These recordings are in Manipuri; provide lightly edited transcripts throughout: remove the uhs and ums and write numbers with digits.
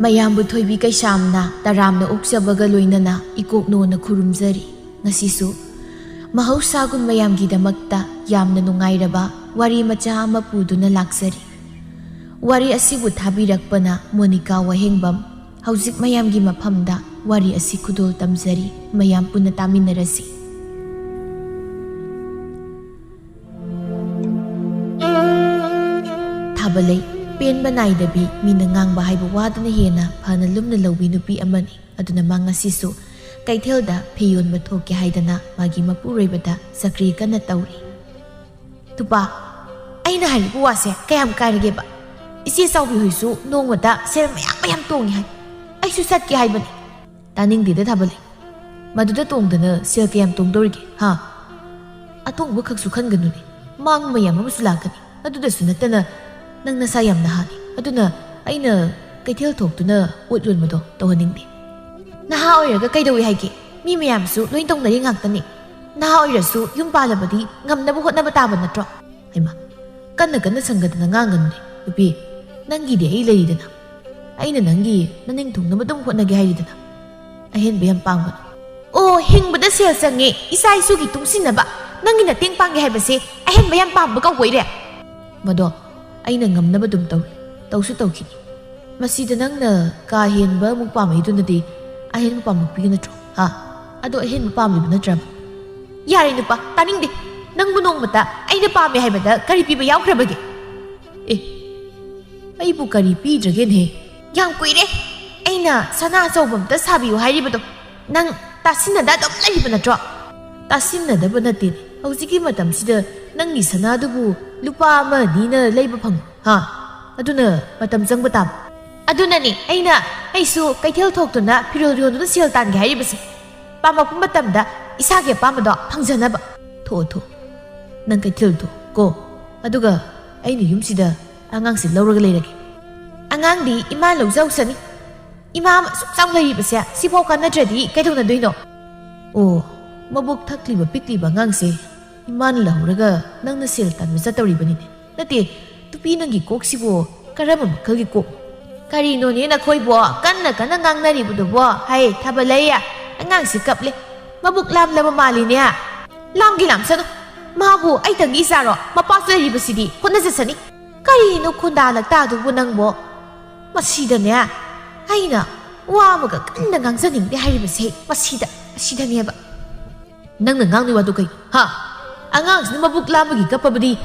ꯃꯌꯥꯝꯕꯨ ꯊꯣꯏꯕꯤ ꯀꯩꯁꯥꯝꯅ ꯇꯔꯥꯝꯅ ꯑꯣꯛꯆꯕꯒ ꯂꯣꯏꯅꯅ ꯏꯀꯣꯛꯅꯣꯅ ꯈꯨꯔꯨꯝꯖꯔꯤ꯫ ꯉꯁꯤꯁꯨ ꯃꯍꯧꯁꯥꯒꯨꯝ ꯃꯌꯥꯝꯒꯤꯗꯃꯛꯇ ꯌꯥꯝꯅ ꯅꯨꯡꯉꯥꯏꯔꯕ ꯋꯥꯔꯤ ꯃꯆꯥ ꯑꯃ ꯄꯨꯗꯨꯅ ꯂꯥꯛꯆꯔꯤ꯫ ꯋꯥꯔꯤ ꯑꯁꯤꯕꯨ ꯊꯥꯕꯤꯔꯛꯄꯅ ꯃꯣꯅꯤꯀꯥ ꯋꯥꯍꯦꯡꯕꯝ꯫ ꯍꯧꯖꯤꯛ ꯃꯌꯥꯝꯒꯤ ꯃꯐꯝꯗ ꯋꯥꯔꯤ ꯑꯁꯤ ꯈꯨꯗꯣꯜ ꯇꯝꯖꯔꯤ꯫ ꯃꯌꯥꯝ ꯄꯨꯟꯅ ꯇꯥꯃꯤꯟꯅꯔꯁꯤ꯫ ꯊꯥꯕꯂꯩ ꯄꯦꯟꯕ ꯅꯥꯏꯗꯕꯤ ꯃꯤꯅ ꯉꯥꯡꯕ ꯍꯥꯏꯕ ꯋꯥꯗꯅ ꯍꯦꯟꯅ ꯐꯅ ꯂꯨꯝꯅ ꯂꯧꯕꯤ ꯅꯨꯄꯤ ꯑꯃꯅꯤ꯫ ꯑꯗꯨꯅ ꯃꯥ ꯉꯁꯤꯁꯨ ꯀꯩꯊꯦꯜꯗ ꯐꯤ ꯌꯣꯟꯕ ꯊꯣꯛꯀꯦ ꯍꯥꯏꯗꯅ ꯃꯥꯒꯤ ꯃꯄꯨꯔꯣꯏꯕꯗ ꯆꯀ꯭ꯔꯤ ꯀꯟꯅ ꯇꯧꯔꯤ꯫ ꯇꯨꯄꯥ, ꯑꯩꯅ ꯍꯥꯏꯔꯤꯕ ꯋꯥꯁꯦ ꯀꯌꯥꯝ ꯀꯥꯏꯔꯒꯦꯕ? ꯏꯆꯦ ꯆꯥꯎꯕꯤ ꯍꯣꯏꯁꯨ ꯅꯣꯡꯃꯗ ꯁꯦꯜ ꯃꯌꯥꯝ ꯇꯣꯡꯉꯤ ꯍꯥꯏ꯫ ꯑꯩꯁꯨ ꯆꯠꯀꯦ ꯍꯥꯏꯕꯅꯤ꯫ ꯇꯥꯅꯤꯡꯗꯦꯗ ꯊꯥꯕꯂꯩ, ꯃꯗꯨꯗ ꯇꯣꯡꯗꯅ ꯁꯦꯜ ꯀꯌꯥꯝ ꯇꯣꯡꯗꯧꯔꯤꯒꯦ ꯍꯥ? ꯑꯇꯣꯡꯕ ꯈꯛꯁꯨ ꯈꯟꯒꯅꯨꯅꯦ, ꯃꯥꯡꯕ ꯃꯌꯥꯝ ꯑꯃꯁꯨ ꯂꯥꯛꯀꯅꯤ꯫ ꯑꯗꯨꯗꯁꯨ ꯅꯠꯇꯅ ꯅꯪ ꯅꯁꯥ ꯌꯥꯝ ꯅꯍꯥꯅꯤ꯫ ꯑꯗꯨꯅ ꯑꯩꯅ ꯀꯩꯊꯦꯜ ꯊꯣꯛꯇꯨꯅ ꯄꯣꯠ ꯌꯣꯟꯕꯗꯣ ꯇꯧꯍꯟꯅꯤꯡꯗꯦ꯫ ꯅꯍꯥ ꯑꯣꯏꯔꯒ ꯀꯩꯗꯧꯏ ꯍꯥꯏꯒꯦ? ꯃꯤ ꯃꯌꯥꯝꯁꯨ ꯂꯣꯏ ꯇꯧꯅꯔꯤ ꯉꯥꯛꯇꯅꯤ꯫ ꯅꯍꯥ ꯑꯣꯏꯔꯁꯨ ꯌꯨꯝ ꯄꯥꯜꯂꯕꯗꯤ ꯉꯝꯅꯕ ꯍꯣꯠꯅꯕ ꯇꯥꯕ ꯅꯠꯇ꯭ꯔꯣ? ꯍꯩꯃꯥ, ꯀꯟꯅ ꯁꯪꯒꯗꯅ ꯉꯥꯡꯒꯅꯨꯅꯦ ꯅꯨꯄꯤ꯫ ꯅꯪꯒꯤꯗꯤ ꯑꯩ ꯂꯩꯔꯤꯗꯅ꯫ ꯑꯩꯅ ꯅꯪꯒꯤ ꯅꯅꯤꯡ ꯊꯨꯡꯅꯕ ꯑꯗꯨꯝ ꯍꯣꯠꯅꯒꯦ ꯍꯥꯏꯔꯤꯗꯅ꯫ ꯑꯍꯦꯟꯕ ꯌꯥꯝ ꯄꯥꯡꯒꯅꯨ꯫ ꯑꯣ, ꯍꯤꯡꯕꯗ ꯁꯦꯜ ꯆꯪꯉꯦ, ꯏꯆꯥ ꯏꯁꯨꯒꯤ ꯇꯨꯡꯁꯤꯟꯅꯕ ꯅꯪꯒꯤ ꯃꯇꯦꯡ ꯄꯥꯡꯒꯦ ꯍꯥꯏꯕꯁꯦ ꯑꯍꯦꯟꯕ ꯌꯥꯝ ꯄꯥꯝꯕ ꯀꯧꯕꯣꯏꯔꯦ? ꯃꯗꯣ ꯑꯩꯅ ꯉꯝꯅꯕ ꯑꯗꯨꯝ ꯇꯧꯔꯤ, ꯇꯧꯁꯨ ꯇꯧꯈꯤꯅꯤ꯫ ꯃꯁꯤꯗ ꯅꯪꯅ ꯀꯥ ꯍꯦꯟꯕ ꯑꯃꯨꯛ ꯄꯥꯝꯃꯛꯏꯗꯨꯅꯗꯤ ꯑꯍꯦꯟꯕ ꯄꯥꯝꯃꯛꯄꯤꯒ ꯅꯠꯇ꯭ꯔꯣ ꯍꯥ? ꯑꯗꯣ ꯑꯍꯦꯟꯕ ꯄꯥꯝꯂꯤꯕ ꯅꯠꯇ꯭ꯔꯕ? ꯌꯥꯔꯦ ꯅꯨꯄꯥ, ꯇꯥꯅꯤꯡꯗꯦ꯫ ꯅꯪꯕꯨ ꯅꯣꯡꯃꯇ ꯑꯩꯅ ꯄꯥꯝꯃꯦ ꯍꯥꯏꯕꯗ ꯀꯔꯤ ꯄꯤꯕ ꯌꯥꯎꯈ꯭ꯔꯕꯒꯦ? ꯑꯦ, ꯑꯩꯕꯨ ꯀꯔꯤ ꯄꯤꯗ꯭ꯔꯒꯦꯅꯦ? ꯌꯥꯝ ꯀꯨꯏꯔꯦ ꯑꯩꯅ ꯁꯅꯥ ꯑꯆꯧꯕ ꯑꯝꯇ ꯁꯥꯕꯤꯌꯨ ꯍꯥꯏꯔꯤꯕꯗꯣ꯫ ꯅꯪ ꯇꯥꯁꯤꯟꯅꯗ ꯑꯗꯨꯝ ꯂꯩꯔꯤꯕ ꯅꯠꯇ꯭ꯔꯣ? ꯇꯥꯁꯤꯟꯅꯗꯕ ꯅꯠꯇꯦꯅꯦ꯫ ꯍꯧꯖꯤꯛꯀꯤ ꯃꯇꯝꯁꯤꯗ ꯅꯪꯒꯤ ꯁꯅꯥꯗꯨꯕꯨ ꯂꯨꯄꯥ ꯑꯃ ꯑꯅꯤꯅ ꯂꯩꯕ ꯐꯪꯕ ꯍꯥ? ꯑꯗꯨꯅ ꯃꯇꯝ ꯆꯪꯕ ꯇꯥꯕ꯫ ꯑꯗꯨꯅꯅꯤ ꯑꯩꯁꯨ ꯀꯩꯊꯦꯜ ꯊꯣꯛꯇꯨꯅ ꯐꯤꯔꯣꯜ ꯌꯣꯟꯗꯨꯅ ꯁꯦꯜ ꯇꯥꯟꯒꯦ ꯍꯥꯏꯔꯤꯕꯁꯦ꯫ ꯄꯥꯝꯃꯛꯄ ꯃꯇꯝꯗ ꯏꯁꯥꯒꯤ ꯑꯄꯥꯝꯕꯗꯣ ꯐꯪꯖꯅꯕ꯫ ꯊꯣꯛꯑꯣ, ꯅꯪ ꯀꯩꯊꯦꯜ ꯊꯣꯛꯑꯣ ꯑꯗꯨꯒ ꯑꯩꯅ ꯌꯨꯝꯁꯤꯗ ꯑꯉꯥꯡꯁꯦ ꯂꯧꯔꯒ ꯂꯩꯔꯒꯦ꯫ ꯑꯉꯥꯡꯗꯤ ꯏꯃꯥ ꯂꯧꯖꯧꯁꯅꯤ꯫ ꯏꯃꯥ ꯑꯁꯨꯛ ꯆꯥꯎꯅ ꯂꯩꯔꯤꯕꯁꯦ ꯁꯤꯐꯥꯎ ꯀꯥꯟꯅꯗ꯭ꯔꯗꯤ ꯀꯩꯗꯧꯅꯗꯣꯏꯅꯣ? ꯑꯣ, ꯃꯕꯨꯛ ꯊꯛꯂꯤꯕ ꯄꯤꯛꯂꯤꯕ ꯑꯉꯥꯡꯁꯦ ꯏꯃꯥꯅ ꯂꯧꯔꯒ ꯅꯪꯅ ꯁꯦꯜ ꯇꯥꯟꯕ ꯆꯠꯇꯧꯔꯤꯕꯅꯤꯅꯦ꯫ ꯅꯠꯇꯦ, ꯅꯨꯄꯤ ꯅꯪꯒꯤ ꯀꯣꯛꯁꯤꯕꯨ ꯀꯔꯝꯕ ꯃꯈꯜꯒꯤ ꯀꯣꯛ? ꯀꯔꯤꯅꯣꯅꯦ ꯅꯈꯣꯏꯕꯣ ꯀꯟꯅ ꯉꯥꯡꯅꯔꯤꯕꯗꯨꯕꯣ? ꯍꯩ ꯊꯥꯕꯂꯩ, ꯑꯉꯥꯡꯁꯤ ꯀꯞꯂꯦ, ꯃꯕꯨꯛ ꯂꯥꯝꯂꯕ ꯃꯥꯜꯂꯤꯅꯦ꯫ ꯂꯥꯝꯁꯅꯨ, ꯃꯥꯕꯨ ꯑꯩꯇꯪꯒꯤ ꯏꯆꯥꯔꯣ? ꯃꯄꯥꯁꯨ ꯂꯩꯔꯤꯕꯁꯤꯗꯤ ꯍꯣꯠꯅꯖꯁꯅꯤ꯫ ꯀꯔꯤꯅꯣ ꯈꯣꯟꯗꯥ ꯂꯛꯇꯥꯗꯨꯕꯨ ꯅꯪꯕꯣ? ꯃꯁꯤꯗꯅꯦ ꯑꯩꯅ ꯋꯥ ꯑꯃꯒ ꯀꯟꯅ ꯉꯥꯡꯖꯅꯤꯡꯗꯦ ꯍꯥꯏꯔꯤꯕꯁꯦ ꯑꯁꯤꯗꯅꯦꯕ꯫ ꯅꯪꯅ ꯉꯥꯡꯅꯤ ꯋꯥꯗꯨ ꯀꯩ ꯍꯥ? ꯑꯉꯥꯡꯁꯤꯅ ꯃꯕꯨꯛ ꯂꯥꯝꯕꯒꯤ ꯀꯞꯄꯕꯗꯤ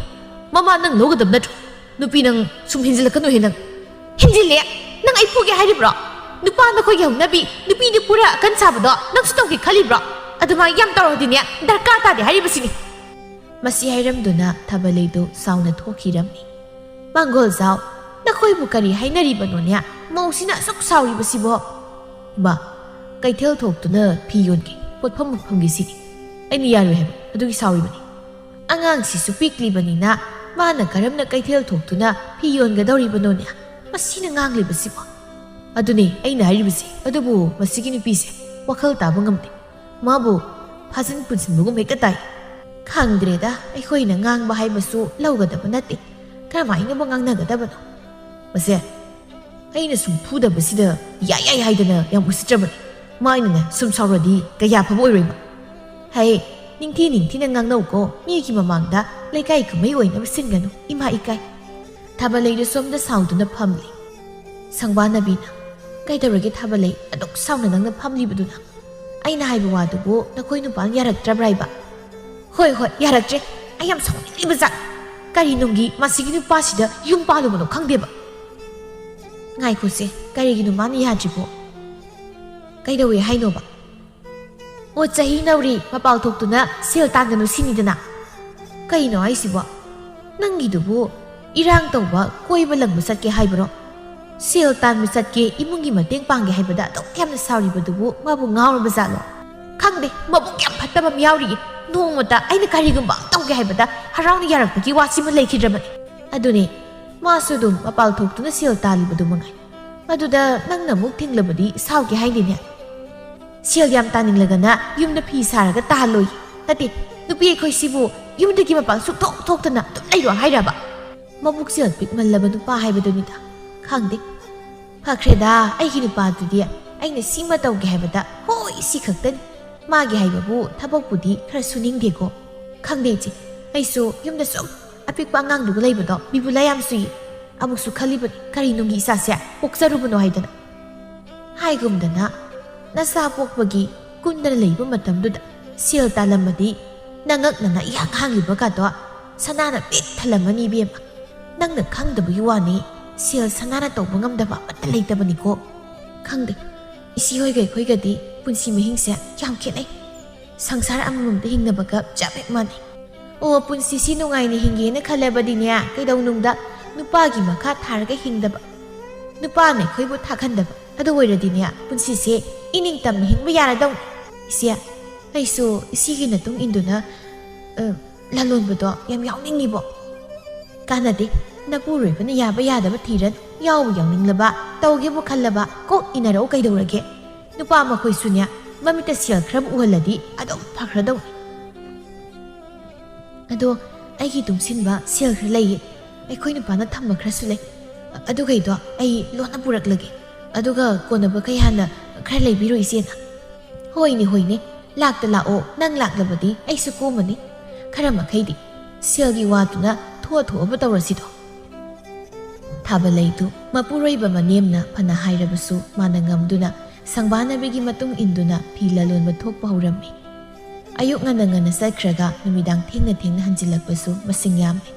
ꯃꯃꯥ ꯅꯪ ꯂꯧꯒꯗꯕ ꯅꯠꯇ꯭ꯔꯣ? ꯅꯨꯄꯤ ꯅꯪ ꯁꯨꯝ ꯍꯦꯟꯖꯤꯜꯂꯛꯀꯅꯨꯍꯦ ꯅꯪ꯫ ꯍꯦꯟꯖꯤꯜꯂꯦ? ꯅꯪ ꯑꯩ ꯐꯨꯒꯦ ꯍꯥꯏꯔꯤꯕ꯭ꯔꯣ? ꯅꯨꯄꯥ ꯅꯈꯣꯏꯒꯤ ꯍꯧꯅꯕꯤ ꯅꯨꯄꯤꯗꯤ ꯄꯨꯔꯥ ꯑꯀꯟ ꯁꯥꯕꯗꯣ ꯅꯪꯁꯨ ꯇꯧꯒꯦ ꯈꯜꯂꯤꯕ꯭ꯔꯣ? ꯑꯗꯨꯃꯥꯏꯅ ꯌꯥꯝ ꯇꯧꯔꯗꯤꯅꯦ ꯗꯔꯀꯥꯔ ꯇꯥꯗꯦ ꯍꯥꯏꯔꯤꯕꯁꯤꯅꯤ꯫ ꯃꯁꯤ ꯍꯥꯏꯔꯝꯗꯨꯅ ꯊꯥꯕꯂꯩꯗꯨ ꯁꯥꯎꯅ ꯊꯣꯛꯈꯤꯔꯝꯃꯤ꯫ ꯃꯥꯡꯒꯣꯜꯖꯥꯎ, ꯅꯈꯣꯏꯕꯨ ꯀꯔꯤ ꯍꯥꯏꯅꯔꯤꯕꯅꯣꯅꯦ? ꯃꯧꯁꯤꯅ ꯑꯁꯨꯛ ꯁꯥꯎꯔꯤꯕꯁꯤꯕꯣ? ꯏꯃꯥ, ꯀꯩꯊꯦꯜ ꯊꯣꯛꯇꯨꯅ ꯐꯤ ꯌꯣꯟꯒꯦ, ꯄꯣꯠꯐꯝ ꯐꯪꯒꯦ ꯁꯤꯅꯤ꯫ ꯑꯩꯅ ꯌꯥꯔꯣꯏ ꯍꯥꯏꯕ ꯑꯗꯨꯒꯤ ꯁꯥꯎꯔꯤꯕꯅꯤ꯫ ꯑꯉꯥꯡꯁꯤꯁꯨ ꯄꯤꯛꯂꯤꯕꯅꯤꯅ ꯃꯥꯅ ꯀꯔꯝꯅ ꯀꯩꯊꯦꯜ ꯊꯣꯛꯇꯨꯅ ꯐꯤ ꯌꯣꯟꯒꯗꯧꯔꯤꯕꯅꯣꯅꯦ? ꯃꯁꯤꯅ ꯉꯥꯡꯂꯤꯕꯁꯤꯕꯣ? ꯑꯗꯨꯅꯦ ꯑꯩꯅ ꯍꯥꯏꯔꯤꯕꯁꯦ꯫ ꯑꯗꯨꯕꯨ ꯃꯁꯤꯒꯤ ꯅꯨꯄꯤꯁꯦ ꯋꯥꯈꯜ ꯇꯥꯕ ꯉꯝꯗꯦ꯫ ꯃꯥꯕꯨ ꯐꯥꯖꯤꯟ ꯄꯨꯟꯁꯤꯟꯕꯒꯨꯝ ꯍꯦꯛꯇ ꯇꯥꯏ꯫ ꯈꯪꯗ꯭ꯔꯦꯗ, ꯑꯩꯈꯣꯏꯅ ꯉꯥꯡꯕ ꯍꯥꯏꯕꯁꯨ ꯂꯧꯒꯗꯕ ꯅꯠꯇꯦ꯫ ꯀꯔꯝꯍꯥꯏꯅꯕꯨ ꯉꯥꯡꯅꯒꯗꯕꯅꯣ? ꯃꯁꯦ ꯑꯩꯅ ꯁꯨꯝ ꯐꯨꯗꯕꯁꯤꯗ ꯌꯥꯏ ꯍꯥꯏꯗꯅ ꯌꯥꯝ ꯎꯁꯤꯠꯇ꯭ꯔꯕꯅꯤ꯫ ꯃꯥꯅꯅꯦ ꯁꯨꯝ ꯁꯥꯎꯔꯗꯤ ꯀꯌꯥ ꯐꯕ ꯑꯣꯏꯔꯣꯏꯕ꯫ ꯍꯩ, ꯅꯤꯡꯊꯤꯅ ꯉꯥꯡꯅꯧꯀꯣ꯫ ꯃꯤꯒꯤ ꯃꯃꯥꯡꯗ ꯂꯩꯀꯥꯏ ꯀꯨꯝꯍꯩ ꯑꯣꯏꯅꯕ ꯁꯤꯟꯒꯅꯨ, ꯏꯃꯥ ꯏꯀꯥꯏ꯫ ꯊꯥꯕꯂꯩꯗꯨ ꯁꯣꯝꯗ ꯁꯥꯎꯗꯨꯅ ꯐꯝꯂꯤ꯫ ꯁꯪꯕꯥꯅꯕꯤꯅ, ꯀꯩꯗꯧꯔꯒꯦ ꯊꯥꯕꯂꯩ ꯑꯗꯨꯛ ꯁꯥꯎꯅ ꯅꯪꯅ ꯐꯝꯂꯤꯕꯗꯨꯅ? ꯑꯩꯅ ꯍꯥꯏꯕ ꯋꯥꯗꯨꯕꯨ ꯅꯈꯣꯏ ꯅꯨꯄꯥꯅ ꯌꯥꯔꯛꯇ꯭ꯔꯕ꯭ꯔꯥ ꯍꯥꯏꯕ? ꯍꯣꯏ, ꯌꯥꯔꯛꯇ꯭ꯔꯦ꯫ ꯑꯩ ꯌꯥꯝ ꯁꯥꯎꯅꯤꯡꯂꯤꯕꯖꯥꯠ꯫ ꯀꯔꯤꯅꯨꯡꯒꯤ ꯃꯁꯤꯒꯤ ꯅꯨꯄꯥꯁꯤꯗ ꯌꯨꯝ ꯄꯥꯜꯂꯨꯕꯅꯣ ꯈꯪꯗꯦꯕ꯫ ꯉꯥꯏꯈꯣꯁꯦ, ꯀꯔꯤꯒꯤꯅꯣ ꯃꯥꯅ ꯌꯥꯗ꯭ꯔꯤꯕꯣ? ꯀꯩꯗꯧꯋꯦ ꯍꯥꯏꯅꯣꯕ? ꯑꯣ, ꯆꯍꯤ ꯅꯧꯔꯤ ꯃꯄꯥꯜ ꯊꯣꯛꯇꯨꯅ ꯁꯦꯜ ꯇꯥꯟꯒꯅꯨ ꯁꯤꯅꯤꯗꯅ꯫ ꯀꯩꯅꯣ ꯍꯥꯏꯁꯤꯕꯣ? ꯅꯪꯒꯤꯗꯨꯕꯨ ꯏꯔꯥꯡ ꯇꯧꯕ ꯀꯣꯏꯕ ꯂꯪꯕ ꯆꯠꯀꯦ ꯍꯥꯏꯕꯔꯣ? ꯁꯦꯜ ꯇꯥꯟꯕ ꯆꯠꯀꯦ,ꯏꯃꯨꯡꯒꯤ ꯃꯇꯦꯡ ꯄꯥꯡꯒꯦ ꯍꯥꯏꯕꯗ ꯑꯗꯨꯛ ꯌꯥꯝꯅ ꯁꯥꯎꯔꯤꯕꯗꯨꯕꯨ ꯃꯥꯕꯨ ꯉꯥꯎꯔꯕ ꯖꯥꯠꯂꯣ? ꯈꯪꯗꯦ, ꯃꯕꯨꯛ ꯌꯥꯝ ꯐꯠꯇꯕ ꯑꯃ ꯌꯥꯎꯔꯤꯌꯦ꯫ ꯅꯣꯡꯃꯇ ꯑꯩꯅ ꯀꯔꯤꯒꯨꯝꯕ ꯇꯧꯒꯦ ꯍꯥꯏꯕꯗ ꯍꯔꯥꯎꯅ ꯌꯥꯔꯛꯄꯒꯤ ꯋꯥꯁꯤꯃ ꯂꯩꯈꯤꯗ꯭ꯔꯕꯅꯤ꯫ ꯑꯗꯨꯅꯦ, ꯃꯥꯁꯨ ꯑꯗꯨꯝ ꯃꯄꯥꯜ ꯊꯣꯛꯇꯨꯅ ꯁꯦꯜ ꯇꯥꯜꯂꯤꯕꯗꯨ ꯃꯉꯥꯏ꯫ ꯑꯗꯨꯗ ꯅꯪꯅ ꯑꯃꯨꯛ ꯊꯤꯡꯂꯕꯗꯤ ꯁꯥꯎꯒꯦ ꯍꯥꯏꯅꯤꯅꯦ꯫ ꯁꯦꯜ ꯌꯥꯝ ꯇꯥꯅꯤꯡꯂꯒꯅ ꯌꯨꯝꯗ ꯐꯤ ꯁꯥꯔꯒ ꯇꯥꯍꯜꯂꯣꯏ꯫ ꯅꯠꯇꯦ, ꯅꯨꯄꯤ ꯑꯩꯈꯣꯏꯁꯤꯕꯨ ꯌꯨꯝꯗꯒꯤ ꯃꯄꯥꯟ ꯁꯨꯛꯊꯣꯛ ꯊꯣꯛꯇꯅ ꯑꯗꯨꯝ ꯂꯩꯔꯣ ꯍꯥꯏꯔꯕ? ꯃꯕꯨꯛ ꯆꯦꯜ ꯄꯤꯛꯃꯜꯂꯕ ꯅꯨꯄꯥ ꯍꯥꯏꯕꯗꯨꯅꯤꯗ꯫ ꯈꯪꯗꯦ, ꯐꯈ꯭ꯔꯦꯗ ꯑꯩꯒꯤ ꯅꯨꯄꯥꯗꯨꯗꯤ ꯑꯩꯅ ꯁꯤꯃ ꯇꯧꯒꯦ ꯍꯥꯏꯕꯗ ꯍꯣꯏ ꯁꯤ ꯈꯛꯇꯅꯤ ꯃꯥꯒꯤ ꯍꯥꯏꯕꯕꯨ ꯊꯕꯛꯄꯨꯗꯤ ꯈꯔ ꯁꯨꯅꯤꯡꯗꯦꯀꯣ ꯈꯪꯗꯦ ꯏꯆꯦ ꯑꯩꯁꯨ ꯌꯨꯝꯗ ꯁꯨꯝ ꯑꯄꯤꯛꯄ ꯑꯉꯥꯡꯗꯨꯒ ꯂꯩꯕꯗꯣ ꯕꯤꯕꯨꯂꯥ ꯌꯥꯝ ꯆꯨꯏ ꯑꯃꯨꯛꯁꯨ ꯈꯜꯂꯤꯕꯅꯤ ꯀꯔꯤꯅꯨꯡꯒꯤ ꯏꯆꯥꯁꯦ ꯄꯣꯛꯆꯔꯨꯕꯅꯣ ꯍꯥꯏꯗꯅ ꯍꯥꯏꯒꯨꯝꯗꯅ ꯅꯆꯥ ꯄꯣꯛꯄꯒꯤ ꯀꯨꯟꯗꯅ ꯂꯩꯕ ꯃꯇꯝꯗꯨꯗ ꯁꯦꯜ ꯇꯥꯜꯂꯝꯃꯗꯤ ꯅꯉꯛꯅꯅ ꯏꯍꯥꯡ ꯍꯥꯡꯂꯤꯕꯒꯗꯣ ꯁꯅꯥꯅ ꯄꯤꯛ ꯊꯜꯂꯝꯃꯅꯤ ꯏꯕꯦꯝꯃ ꯅꯪꯅ ꯈꯪꯗꯕꯒꯤ ꯋꯥꯅꯤ ꯁꯦꯜ ꯁꯅꯥꯅ ꯇꯧꯕ ꯉꯝꯗꯕ ꯑꯃꯠꯇ ꯂꯩꯇꯕꯅꯤꯀꯣ ꯈꯪꯗꯦ ꯏꯆꯦꯍꯣꯏꯒ ꯑꯩꯈꯣꯏꯒꯗꯤ ꯄꯨꯟꯁꯤ ꯃꯍꯤꯡꯁꯦ ꯌꯥꯝ ꯈꯦꯠꯅꯩ ꯁꯪꯁꯥꯔ ꯑꯃꯃꯝꯗ ꯍꯤꯡꯅꯕꯒ ꯆꯞ ꯍꯦꯛ ꯃꯥꯟꯅꯩ ꯑꯣ ꯄꯨꯟꯁꯤꯁꯤ ꯅꯨꯡꯉꯥꯏꯅ ꯍꯤꯡꯒꯦꯅ ꯈꯜꯂꯕꯗꯤꯅꯦ ꯀꯩꯗꯧꯅꯨꯡꯗ ꯅꯨꯄꯥꯒꯤ ꯃꯈꯥ ꯊꯥꯔꯒ ꯍꯤꯡꯗꯕ ꯅꯨꯄꯥꯅ ꯑꯩꯈꯣꯏꯕꯨ ꯊꯥꯛꯍꯟꯗꯕ ꯑꯗꯨ ꯑꯣꯏꯔꯗꯤꯅꯦ ꯄꯨꯟꯁꯤꯁꯦ ꯏꯅꯤꯡꯇꯝꯅ ꯍꯤꯡꯕ ꯌꯥꯔꯗꯧꯅꯤ ꯏꯆꯦ ꯑꯩꯁꯨ ꯏꯆꯦꯒꯤ ꯃꯇꯨꯡ ꯏꯟꯗꯨꯅ ꯂꯂꯣꯟꯕꯗꯣ ꯌꯥꯝ ꯌꯥꯎꯅꯤꯡꯉꯤꯕꯣ ꯀꯥꯟꯅꯗꯦ ꯅꯄꯨꯔꯣꯏꯕꯅ ꯌꯥꯕ ꯌꯥꯗꯕ ꯊꯤꯔꯅꯨ ꯌꯥꯎꯕ ꯌꯥꯎꯅꯤꯡꯂꯕ ꯇꯧꯒꯦꯕꯨ ꯈꯜꯂꯕ ꯀꯣꯛ ꯏꯟꯅꯔꯛꯎ ꯀꯩꯗꯧꯔꯒꯦ ꯅꯨꯄꯥ ꯃꯈꯣꯏꯁꯨꯅꯦ ꯃꯃꯤꯠꯇ ꯁꯦꯜ ꯈꯔꯕꯨ ꯎꯍꯜꯂꯗꯤ ꯑꯗꯨꯝ ꯐꯈ꯭ꯔꯗꯧꯅꯤ ꯑꯗꯣ ꯑꯩꯒꯤ ꯇꯨꯡꯁꯤꯟꯕ ꯁꯦꯜ ꯈꯔ ꯂꯩꯌꯦ ꯑꯩꯈꯣꯏ ꯅꯨꯄꯥꯅ ꯊꯝꯕ ꯈꯔꯁꯨ ꯂꯩ ꯑꯗꯨꯒꯩꯗꯣ ꯑꯩ ꯂꯣꯟꯅ ꯄꯨꯔꯛꯂꯒꯦ ꯑꯗꯨꯒ ꯀꯣꯟꯅꯕ ꯀꯩ ꯍꯥꯟꯅ ꯈꯔ ꯂꯩꯕꯤꯔꯣ ꯏꯆꯦꯅ ꯍꯣꯏꯅꯦ ꯍꯣꯏꯅꯦ ꯂꯥꯛꯇ ꯂꯥꯛꯑꯣ ꯅꯪ ꯂꯥꯛꯂꯕꯗꯤ ꯑꯩꯁꯨ ꯀꯣꯝꯃꯅꯤ ꯈꯔ ꯃꯈꯩꯗꯤ ꯁꯦꯜꯒꯤ ꯋꯥꯗꯨꯅ ꯊꯣꯛꯑꯕ ꯇꯧꯔꯁꯤꯗꯣ ꯊꯥꯕꯂꯩꯗꯨ ꯃꯄꯨꯔꯣꯏꯕ ꯃꯅꯦꯝꯅ ꯐꯅ ꯍꯥꯏꯔꯕꯁꯨ ꯃꯥꯅ ꯉꯝꯗꯨꯅ ꯁꯪꯕꯥꯅꯕꯤꯒꯤ ꯃꯇꯨꯡ ꯏꯟꯗꯨꯅ ꯐꯤ ꯂꯂꯣꯟꯕ ꯊꯣꯛꯄ ꯍꯧꯔꯝꯃꯤ ꯑꯌꯨꯛ ꯉꯟꯅ ꯆꯠꯈ꯭ꯔꯒ ꯅꯨꯃꯤꯗꯥꯡ ꯊꯦꯡꯅ ꯍꯟꯖꯤꯜꯂꯛꯄꯁꯨ ꯃꯁꯤꯡ ꯌꯥꯝꯃꯤ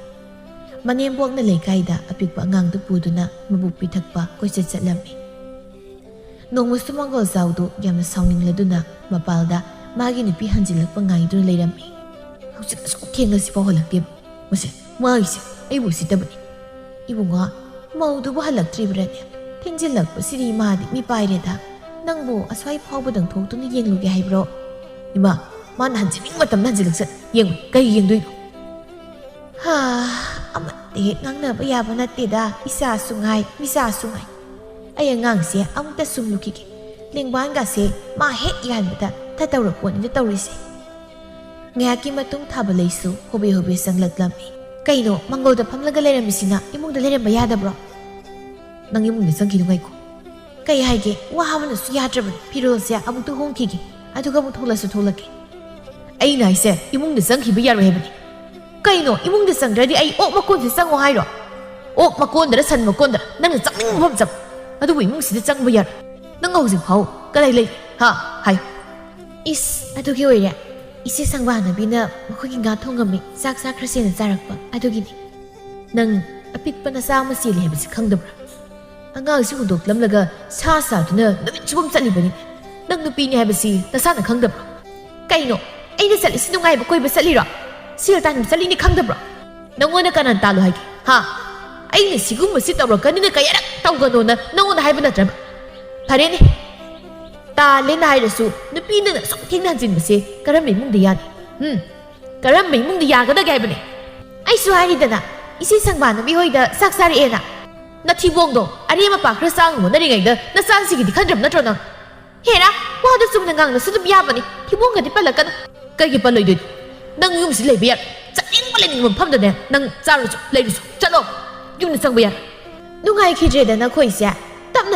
ꯃꯅꯦꯝꯕꯣꯛꯅ ꯂꯩꯀꯥꯏꯗ ꯑꯄꯤꯛꯄ ꯑꯉꯥꯡꯗꯨ ꯄꯨꯗꯨꯅ ꯃꯕꯨꯛ ꯄꯤꯊꯛꯄ ꯀꯣꯏꯆꯠ ꯆꯠꯂꯝꯃꯤ ꯅꯣꯡꯃꯁꯨ ꯃꯪꯒꯣꯜꯖꯥꯎꯗꯨ ꯌꯥꯝꯅ ꯁꯥꯎꯅꯤꯡꯂꯗꯨꯅ ꯃꯄꯥꯜꯗ ꯃꯥꯒꯤ ꯅꯨꯄꯤ ꯍꯟꯖꯤꯜꯂꯛꯄ ꯉꯥꯏꯗꯨꯅ ꯂꯩꯔꯝꯃꯤ ꯍꯧꯖꯤꯛ ꯑꯁꯨꯛ ꯊꯦꯡꯉꯁꯤꯐꯥꯎ ꯍꯜꯂꯛꯇꯦꯕ ꯃꯁꯦ ꯃꯥꯒꯤꯁꯦ ꯑꯩꯕꯨ ꯎꯁꯤꯠꯇꯕꯅꯤ 이봉아, ꯃꯧꯗꯨꯕꯨ ꯍꯜꯂꯛꯇ꯭ꯔꯤꯕ꯭ꯔꯅꯦ ꯊꯦꯡꯖꯤꯜꯂꯛꯄꯁꯤꯗꯤ ꯃꯥꯗꯤ ꯃꯤꯄꯥꯏꯔꯦꯗ ꯅꯪꯕꯨ ꯑꯁ꯭ꯋꯥꯏ ꯐꯥꯎꯕꯗꯪ ꯊꯣꯛꯇꯨꯅ ꯌꯦꯡꯂꯨꯒꯦ ꯍꯥꯏꯕ꯭ꯔꯣ ꯏꯃꯥ ꯃꯥꯅ ꯍꯟꯖꯤꯟꯅꯤꯡ ꯃꯇꯝꯗ ꯍꯟꯖꯤꯜꯂꯛꯁꯠ ꯌꯦꯡꯉꯨ ꯀꯩ ꯌꯦꯡꯗꯣꯏꯅꯣ ꯑꯃꯠꯇ ꯍꯦꯛ ꯉꯥꯡꯅꯕ ꯌꯥꯕ ꯅꯠꯇꯦꯗ ꯏꯆꯥꯁꯨ ꯉꯥꯏ ꯃꯤꯆꯥꯁꯨ ꯉꯥꯏ ꯑꯩ ꯑꯉꯥꯡꯁꯦ ꯑꯃꯨꯛꯇ ꯁꯨꯝꯂꯨꯈꯤꯒꯦ ꯂꯦꯡꯕꯥꯟꯒꯥꯁꯦ ꯃꯥ ꯍꯦꯛ ꯌꯥꯟꯕꯗ ꯊꯇꯧꯔ ꯄꯣꯠꯅꯤꯅ ꯇꯧꯔꯤꯁꯦ ꯉꯥꯏꯍꯥꯛꯀꯤ ꯃꯇꯨꯡ ꯊꯥꯕꯂꯩꯁꯨ ꯍꯣꯕꯦ ꯆꯪꯂꯛꯂꯝꯃꯤ ꯀꯩꯅꯣ ꯃꯪꯒꯣꯜꯗ ꯐꯝꯂꯒ ꯂꯩꯔꯝꯃꯤꯁꯤꯅ ꯏꯃꯨꯡꯗ ꯂꯩꯔꯝꯕ ꯌꯥꯗꯕ꯭ꯔꯣ ꯅꯪ ꯏꯃꯨꯡꯗ ꯆꯪꯈꯤꯅꯨ ꯉꯥꯏꯈꯣ ꯀꯩ ꯍꯥꯏꯒꯦ ꯋꯥꯕꯅꯁꯨ ꯌꯥꯗ꯭ꯔꯕꯅꯤ ꯐꯤꯔꯣꯜꯁꯦ ꯑꯃꯨꯛꯇ ꯍꯣꯡꯈꯤꯒꯦ ꯑꯗꯨꯒ ꯑꯃꯨꯛ ꯊꯣꯛꯂꯛꯀꯦ ꯑꯩꯅ ꯍꯥꯏꯁꯦ ꯏꯃꯨꯡꯗ ꯆꯪꯈꯤꯕ ꯌꯥꯔꯣꯏ ꯍꯥꯏꯕꯅꯤ ꯀꯩꯅꯣ ꯏꯃꯨꯡꯗ ꯆꯪꯗ꯭ꯔꯗꯤ ꯑꯩ ꯑꯣꯛ ꯃꯀꯣꯟꯁꯦ ꯆꯪꯉꯣ ꯍꯥꯏꯔꯣ ꯑꯣꯛ ꯃꯀꯣꯟꯗꯔ ꯁꯟ ꯃꯀꯣꯟꯗꯔ ꯅꯪꯅ ꯆꯪꯅꯤꯡꯕ ꯃꯐꯝ ꯆꯪ ꯑꯗꯨꯕꯨ ꯏꯃꯨꯡꯁꯤꯗ ꯆꯪꯕ ꯌꯥꯔꯣꯏ ꯅꯪ ꯍꯧꯖꯤꯛ ꯐꯥꯎ ꯀꯗꯥꯏ ꯂꯩ ꯍꯥꯏꯌꯨ ꯏꯁ ꯑꯗꯨꯒꯤ ꯑꯣꯏꯔꯦ 이제 상반나비나 मखोगी गा थोंगमी ꯆꯥꯛ ꯆꯥꯈ꯭ꯔꯁꯦꯅ ꯆꯥꯔꯛꯄ ꯑꯗꯨꯒꯤꯅꯤ ꯅꯪ ꯑꯄꯤꯛꯄ ꯅꯆꯥ ꯑꯃ ꯆꯦꯜꯂꯤ ꯍꯥꯏꯕꯁꯤ ꯈꯪꯗꯕ꯭ꯔꯥ ꯑꯉꯥꯡꯁꯤ ꯍꯨꯟꯗꯣꯛꯂꯝꯂꯒ ꯁꯥ ꯁꯥꯗꯨꯅ ꯅꯨꯃꯤꯠ ꯆꯨꯞꯄ ꯆꯠꯂꯤꯕꯅꯤ ꯅꯪ ꯅꯨꯄꯤꯅꯤ ꯍꯥꯏꯕꯁꯤ ꯅꯁꯥꯅ ꯈꯪꯗꯕ꯭ꯔꯥ ꯀꯩꯅꯣ ꯑꯩꯅ ꯆꯠꯂꯤꯁꯤ ꯅꯨꯡꯉꯥꯏꯕ ꯀꯣꯏꯕ ꯆꯠꯂꯤꯔꯣ ꯁꯦꯜ ꯇꯥꯟꯕ ꯆꯠꯂꯤꯅꯤ ꯈꯪꯗꯕ꯭ꯔꯥ ꯅꯪꯉꯣꯟꯗ ꯀꯅꯥꯅ ꯇꯥꯜꯂꯣ ꯍꯥꯏꯒꯦ ꯑꯩꯅ ꯁꯤꯒꯨꯝꯕꯁꯤ ꯇꯧꯔꯛꯀꯅꯤꯅ ꯀꯌꯥꯔꯛ ꯇꯧꯒꯅꯣꯅ ꯅꯪꯉꯣꯟꯗ ꯍꯥꯏꯕ ꯅꯠꯇ꯭ꯔꯕ ꯐꯔꯦꯅꯦ ꯇꯥꯜꯂꯦꯅ ꯍꯥꯏꯔꯁꯨ ꯅꯨꯄꯤꯅ ꯑꯁꯨꯛ ꯊꯦꯡꯅ ꯍꯟꯖꯤꯟꯕꯁꯦ ꯀꯔꯝꯕ ꯏꯃꯨꯡꯗ ꯌꯥꯅꯤ ꯀꯔꯝꯕ ꯏꯃꯨꯡꯗ ꯌꯥꯒꯗꯒꯦ ꯍꯥꯏꯕꯅꯦ ꯑꯩꯁꯨ ꯍꯥꯏꯔꯤꯗꯅ ꯏꯆꯦ ꯁꯪꯕꯥꯅꯕꯤ ꯍꯣꯏꯗ ꯆꯥꯛ ꯆꯥꯔꯛꯑꯦꯅ ꯅꯊꯤꯕꯣꯡꯗꯣ ꯑꯔꯦꯝ ꯑꯄꯥ ꯈꯔ ꯆꯥꯡ ꯍꯣꯠꯅꯔꯤꯉꯩꯗ ꯅꯆꯥꯁꯤꯒꯤꯗꯤ ꯈꯟꯗ꯭ꯔꯕ ꯅꯠꯇ꯭ꯔꯣ ꯅꯪ ꯍꯦꯔꯥ ꯋꯥꯗꯣ ꯆꯨꯝꯅ ꯉꯥꯡꯅꯁꯨ ꯑꯗꯨꯝ ꯌꯥꯕꯅꯤ ꯊꯤꯕꯣꯡꯒꯗꯤ ꯄꯜꯂꯛꯀꯅꯨ ꯀꯩꯒꯤ ꯄꯜꯂꯣꯏꯗꯣꯏꯅꯣ ꯅꯪ ꯌꯨꯝꯁꯤ ꯂꯩꯕ ꯌꯥꯔ ꯆꯠꯅꯤꯡꯕ ꯂꯩꯅꯤꯡꯕ ꯃꯐꯝꯗꯅꯦ ꯅꯪ ꯆꯥꯔꯨꯁꯨ ꯂꯩꯔꯨꯁꯨ ꯆꯠꯂꯣ ꯌꯨꯝꯗ ꯆꯪꯕ ꯌꯥꯔ ꯅꯨꯡꯉꯥꯏꯈꯤꯗ꯭ꯔꯦꯗ ꯅꯈꯣꯏꯁꯦ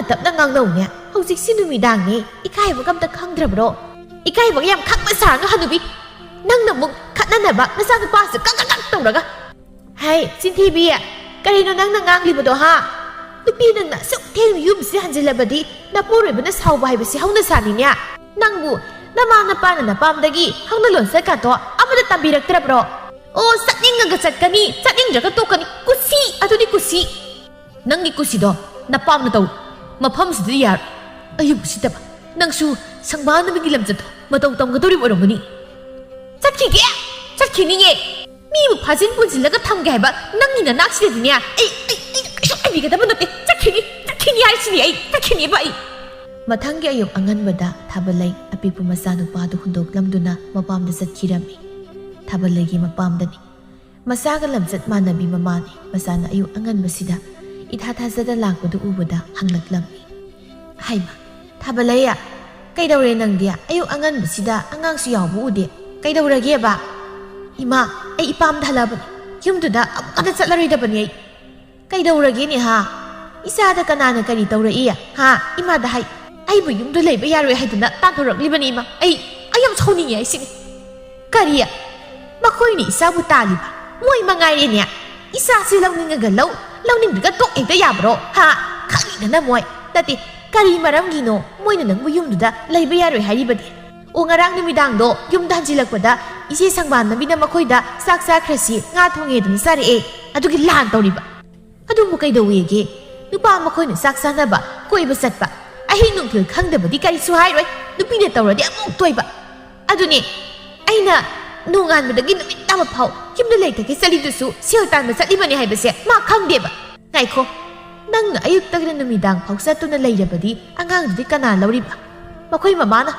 ꯇꯞꯅ ꯉꯥꯡꯅꯧꯅꯦ ꯍꯧꯖꯤꯛꯁꯤ ꯅꯨꯃꯤꯗꯥꯡꯅꯤ ꯏꯀꯥꯏꯕꯒ ꯑꯝꯇ ꯈꯪꯗ꯭ꯔꯕ꯭ꯔꯣ ꯏꯀꯥꯏꯕꯒ ꯌꯥꯝ ꯈꯪꯕ ꯁꯥꯔꯅꯨ ꯍꯅꯨꯕꯤ ꯅꯪꯅ ꯑꯃꯨꯛ ꯈꯠꯅꯅꯕ ꯅꯆꯥ ꯅꯨꯄꯥꯁꯦ ꯀꯛ ꯇꯧꯔꯒ ꯍꯥꯏ ꯆꯤꯟꯊꯤꯕꯤ ꯀꯔꯤꯅꯣ ꯅꯪꯅ ꯉꯥꯡꯂꯤꯕꯗꯣ ꯅꯨꯄꯤ ꯅꯪꯅ ꯑꯁꯨꯛ ꯊꯦꯡꯅ ꯌꯨꯝꯁꯤ ꯍꯟꯖꯤꯜꯂꯕꯗꯤ ꯅꯄꯨꯔꯣꯏꯕꯅ ꯁꯥꯎꯕ ꯍꯥꯏꯕꯁꯤ ꯍꯧꯅ ꯁꯥꯅꯤꯅꯦ ꯅꯪꯕꯨ ꯅꯃꯥ ꯅꯄꯥꯅ ꯅꯄꯥꯝꯗꯒꯤ ꯍꯧꯅ ꯂꯣꯟꯆꯠꯀꯥꯗꯣ ꯑꯃꯗ ꯇꯝꯕꯤꯔꯛꯇ꯭ꯔꯕ꯭ꯔꯣ ꯑꯣ ꯆꯠꯅꯤꯡꯉꯒ ꯆꯠꯀꯅꯤ ꯆꯠꯅꯤꯡꯗ꯭ꯔꯒ ꯇꯣꯛꯀꯅꯤ ꯀꯨꯁꯤ ꯑꯗꯨꯗꯤ ꯀꯨꯁꯤ ꯅꯪꯒꯤ ꯀꯨꯁꯤꯗꯣ ꯅꯄꯥꯝꯅ ꯇꯧ ꯃꯐꯝꯁꯤꯗ ꯌꯥꯔꯣꯏ ꯑꯩꯕꯨ ꯎꯁꯤꯠꯇꯕ ꯅꯪꯁꯨ ꯁꯪꯕꯥꯅꯕꯤꯒꯤ ꯂꯝꯆꯠꯇꯣ ꯃꯇꯧ ꯇꯝꯒꯗꯧꯔꯤꯕ ꯑꯣꯏꯔꯝꯒꯅꯤ ꯆꯠꯈꯤꯅꯤꯌꯦ ꯃꯤꯕꯨ ꯐꯥꯖꯤꯟ ꯄꯨꯟꯁꯤꯜꯂꯒ ꯊꯝꯒꯦ ꯍꯥꯏꯕ ꯅꯪꯒꯤ ꯅꯅꯥꯛꯁꯤꯗꯗꯤꯅꯦ ꯑꯩ ꯀꯩꯁꯨ ꯍꯥꯏꯕꯤꯒꯗꯕ ꯅꯠꯇꯦ ꯆꯠꯈꯤꯅꯤ ꯍꯥꯏꯁꯤꯅꯤ ꯑꯩ ꯆꯠꯈꯤꯅꯤꯕ ꯑꯩ ꯃꯊꯪꯒꯤ ꯑꯌꯨꯛ ꯑꯉꯟꯕꯗ ꯊꯥꯕꯂꯩ ꯑꯄꯤꯛꯄ ꯃꯆꯥꯅꯨꯄꯥꯗꯨ ꯍꯨꯟꯗꯣꯛꯂꯝꯗꯨꯅ ꯃꯄꯥꯝꯗ ꯆꯠꯈꯤꯔꯝꯃꯤ ꯊꯥꯕꯂꯩꯒꯤ ꯃꯄꯥꯝꯗꯅꯤ ꯃꯆꯥꯒ ꯂꯝꯆꯠ ꯃꯥꯟꯅꯕꯤ ꯃꯃꯥꯅꯤ ꯃꯆꯥꯅ ꯑꯌꯨꯛ ꯑꯉꯟꯕꯁꯤꯗ ꯏꯊꯥ ꯊꯥꯖꯗ ꯂꯥꯛꯄꯗꯨ ꯎꯕꯗ ꯍꯪꯂꯛꯂꯝꯃꯤ ꯍꯥꯏꯃ ꯊꯥꯕꯂꯩ ꯀꯩꯗꯧꯔꯦ ꯅꯪꯗꯤ ꯑꯌꯨꯛ ꯑꯉꯟꯕꯁꯤꯗ ꯑꯉꯥꯡꯁꯨ ꯌꯥꯎꯕ ꯎꯗꯦ ꯀꯩꯗꯧꯔꯒꯦꯕ 이마 ꯑꯩ ꯏꯄꯥꯝꯗ ꯍꯜꯂꯛꯑꯕꯅꯤ ꯌꯨꯝꯗꯨꯗ ꯑꯃꯨꯛ ꯆꯠꯂꯔꯣꯏꯗꯕꯅꯤ ꯑꯩ ꯀꯩꯗꯧꯔꯒꯦꯅꯦ ꯏꯁꯥꯗ ꯀꯅꯥꯅ ꯀꯔꯤ ꯇꯧꯔꯛꯏ ꯍꯥ ꯏꯃꯥꯗ ꯍꯥꯏ ꯑꯩꯕꯨ ꯌꯨꯝꯗ ꯂꯩꯕ ꯌꯥꯔꯣꯏ ꯍꯥꯏꯗꯨꯅ ꯇꯥꯟꯊꯣꯔꯛꯂꯤꯕꯅꯤ ꯏꯃꯥ ꯑꯩ ꯌꯥꯝ ꯁꯥꯎꯅꯤꯡꯉꯦ ꯑꯩꯁꯤꯅꯤ ꯀꯔꯤ ꯃꯈꯣꯏꯅ ꯏꯁꯥꯕꯨ ꯇꯥꯜꯂꯤꯕ ꯃꯣꯏ ꯃꯉꯥꯏꯔꯦꯅꯦ ꯏꯁꯥꯁꯤ ꯂꯧꯅꯤꯡꯉꯒ ꯇꯣꯛ ꯍꯦꯛꯇ ꯌꯥꯕ꯭ꯔꯣ ꯍꯥ ꯈꯪꯉꯤꯗꯅ ꯃꯣꯏ ꯅꯠꯇꯦ ꯀꯔꯤ ꯃꯔꯝꯒꯤꯅꯣ ꯃꯣꯏꯅ ꯅꯪꯕꯨ ꯌꯨꯝꯗꯨꯗ ꯂꯩꯕ ꯌꯥꯔꯣꯏ ꯍꯥꯏꯔꯤꯕꯗꯤ ꯉꯔꯥꯡ ꯅꯨꯃꯤꯗꯥꯡꯗꯣ ꯌꯨꯝꯗ ꯍꯟꯖꯤꯜꯂꯛꯄꯗ ꯏꯆꯦ ꯁꯪꯕꯥꯟꯅꯕꯤꯅ ꯃꯈꯣꯏꯗ ꯆꯥꯛ ꯆꯥꯈ꯭ꯔꯁꯤ ꯉꯥ ꯊꯣꯡꯉꯦꯗꯅ ꯆꯥꯔꯛꯑꯦ ꯑꯗꯨꯒꯤ ꯂꯥꯟ ꯇꯧꯔꯤꯕ ꯑꯗꯨꯕꯨ ꯀꯩꯗꯧꯋꯦꯒꯦ ꯅꯨꯄꯥ ꯃꯈꯣꯏꯅ ꯆꯥꯛ ꯆꯥꯅꯕ ꯀꯣꯏꯕ ꯆꯠꯄ ꯑꯍꯤꯡ ꯅꯨꯡꯊꯤꯜ ꯈꯪꯗꯕꯗꯤ ꯀꯔꯤꯁꯨ ꯍꯥꯏꯔꯣꯏ ꯅꯨꯄꯤꯅ ꯇꯧꯔꯗꯤ ꯑꯃꯨꯛ ꯇꯣꯏꯕ ꯑꯗꯨꯅꯦ ꯑꯩꯅ ꯅꯣꯡꯉꯥꯟꯕꯗꯒꯤ ꯅꯨꯃꯤꯠ ꯇꯥꯕ ꯐꯥꯎ ꯌꯨꯝꯗ ꯂꯩꯇꯒꯦ ꯆꯠꯂꯤꯗꯨꯁꯨ ꯁꯦꯜ ꯇꯥꯟꯕ ꯆꯠꯂꯤꯕꯅꯤ ꯍꯥꯏꯕꯁꯦ ꯃꯥ ꯈꯪꯗꯦꯕ ꯉꯥꯏꯈꯣ ꯅꯪꯅ ꯑꯌꯨꯛꯇꯒꯤꯅ ꯅꯨꯃꯤꯗꯥꯡ ꯐꯥꯎ ꯆꯠꯇꯨꯅ ꯂꯩꯔꯕꯗꯤ ꯑꯉꯥꯡꯗꯨꯗꯤ ꯀꯅꯥ ꯂꯧꯔꯤꯕ ꯃꯈꯣꯏ ꯃꯃꯥꯅ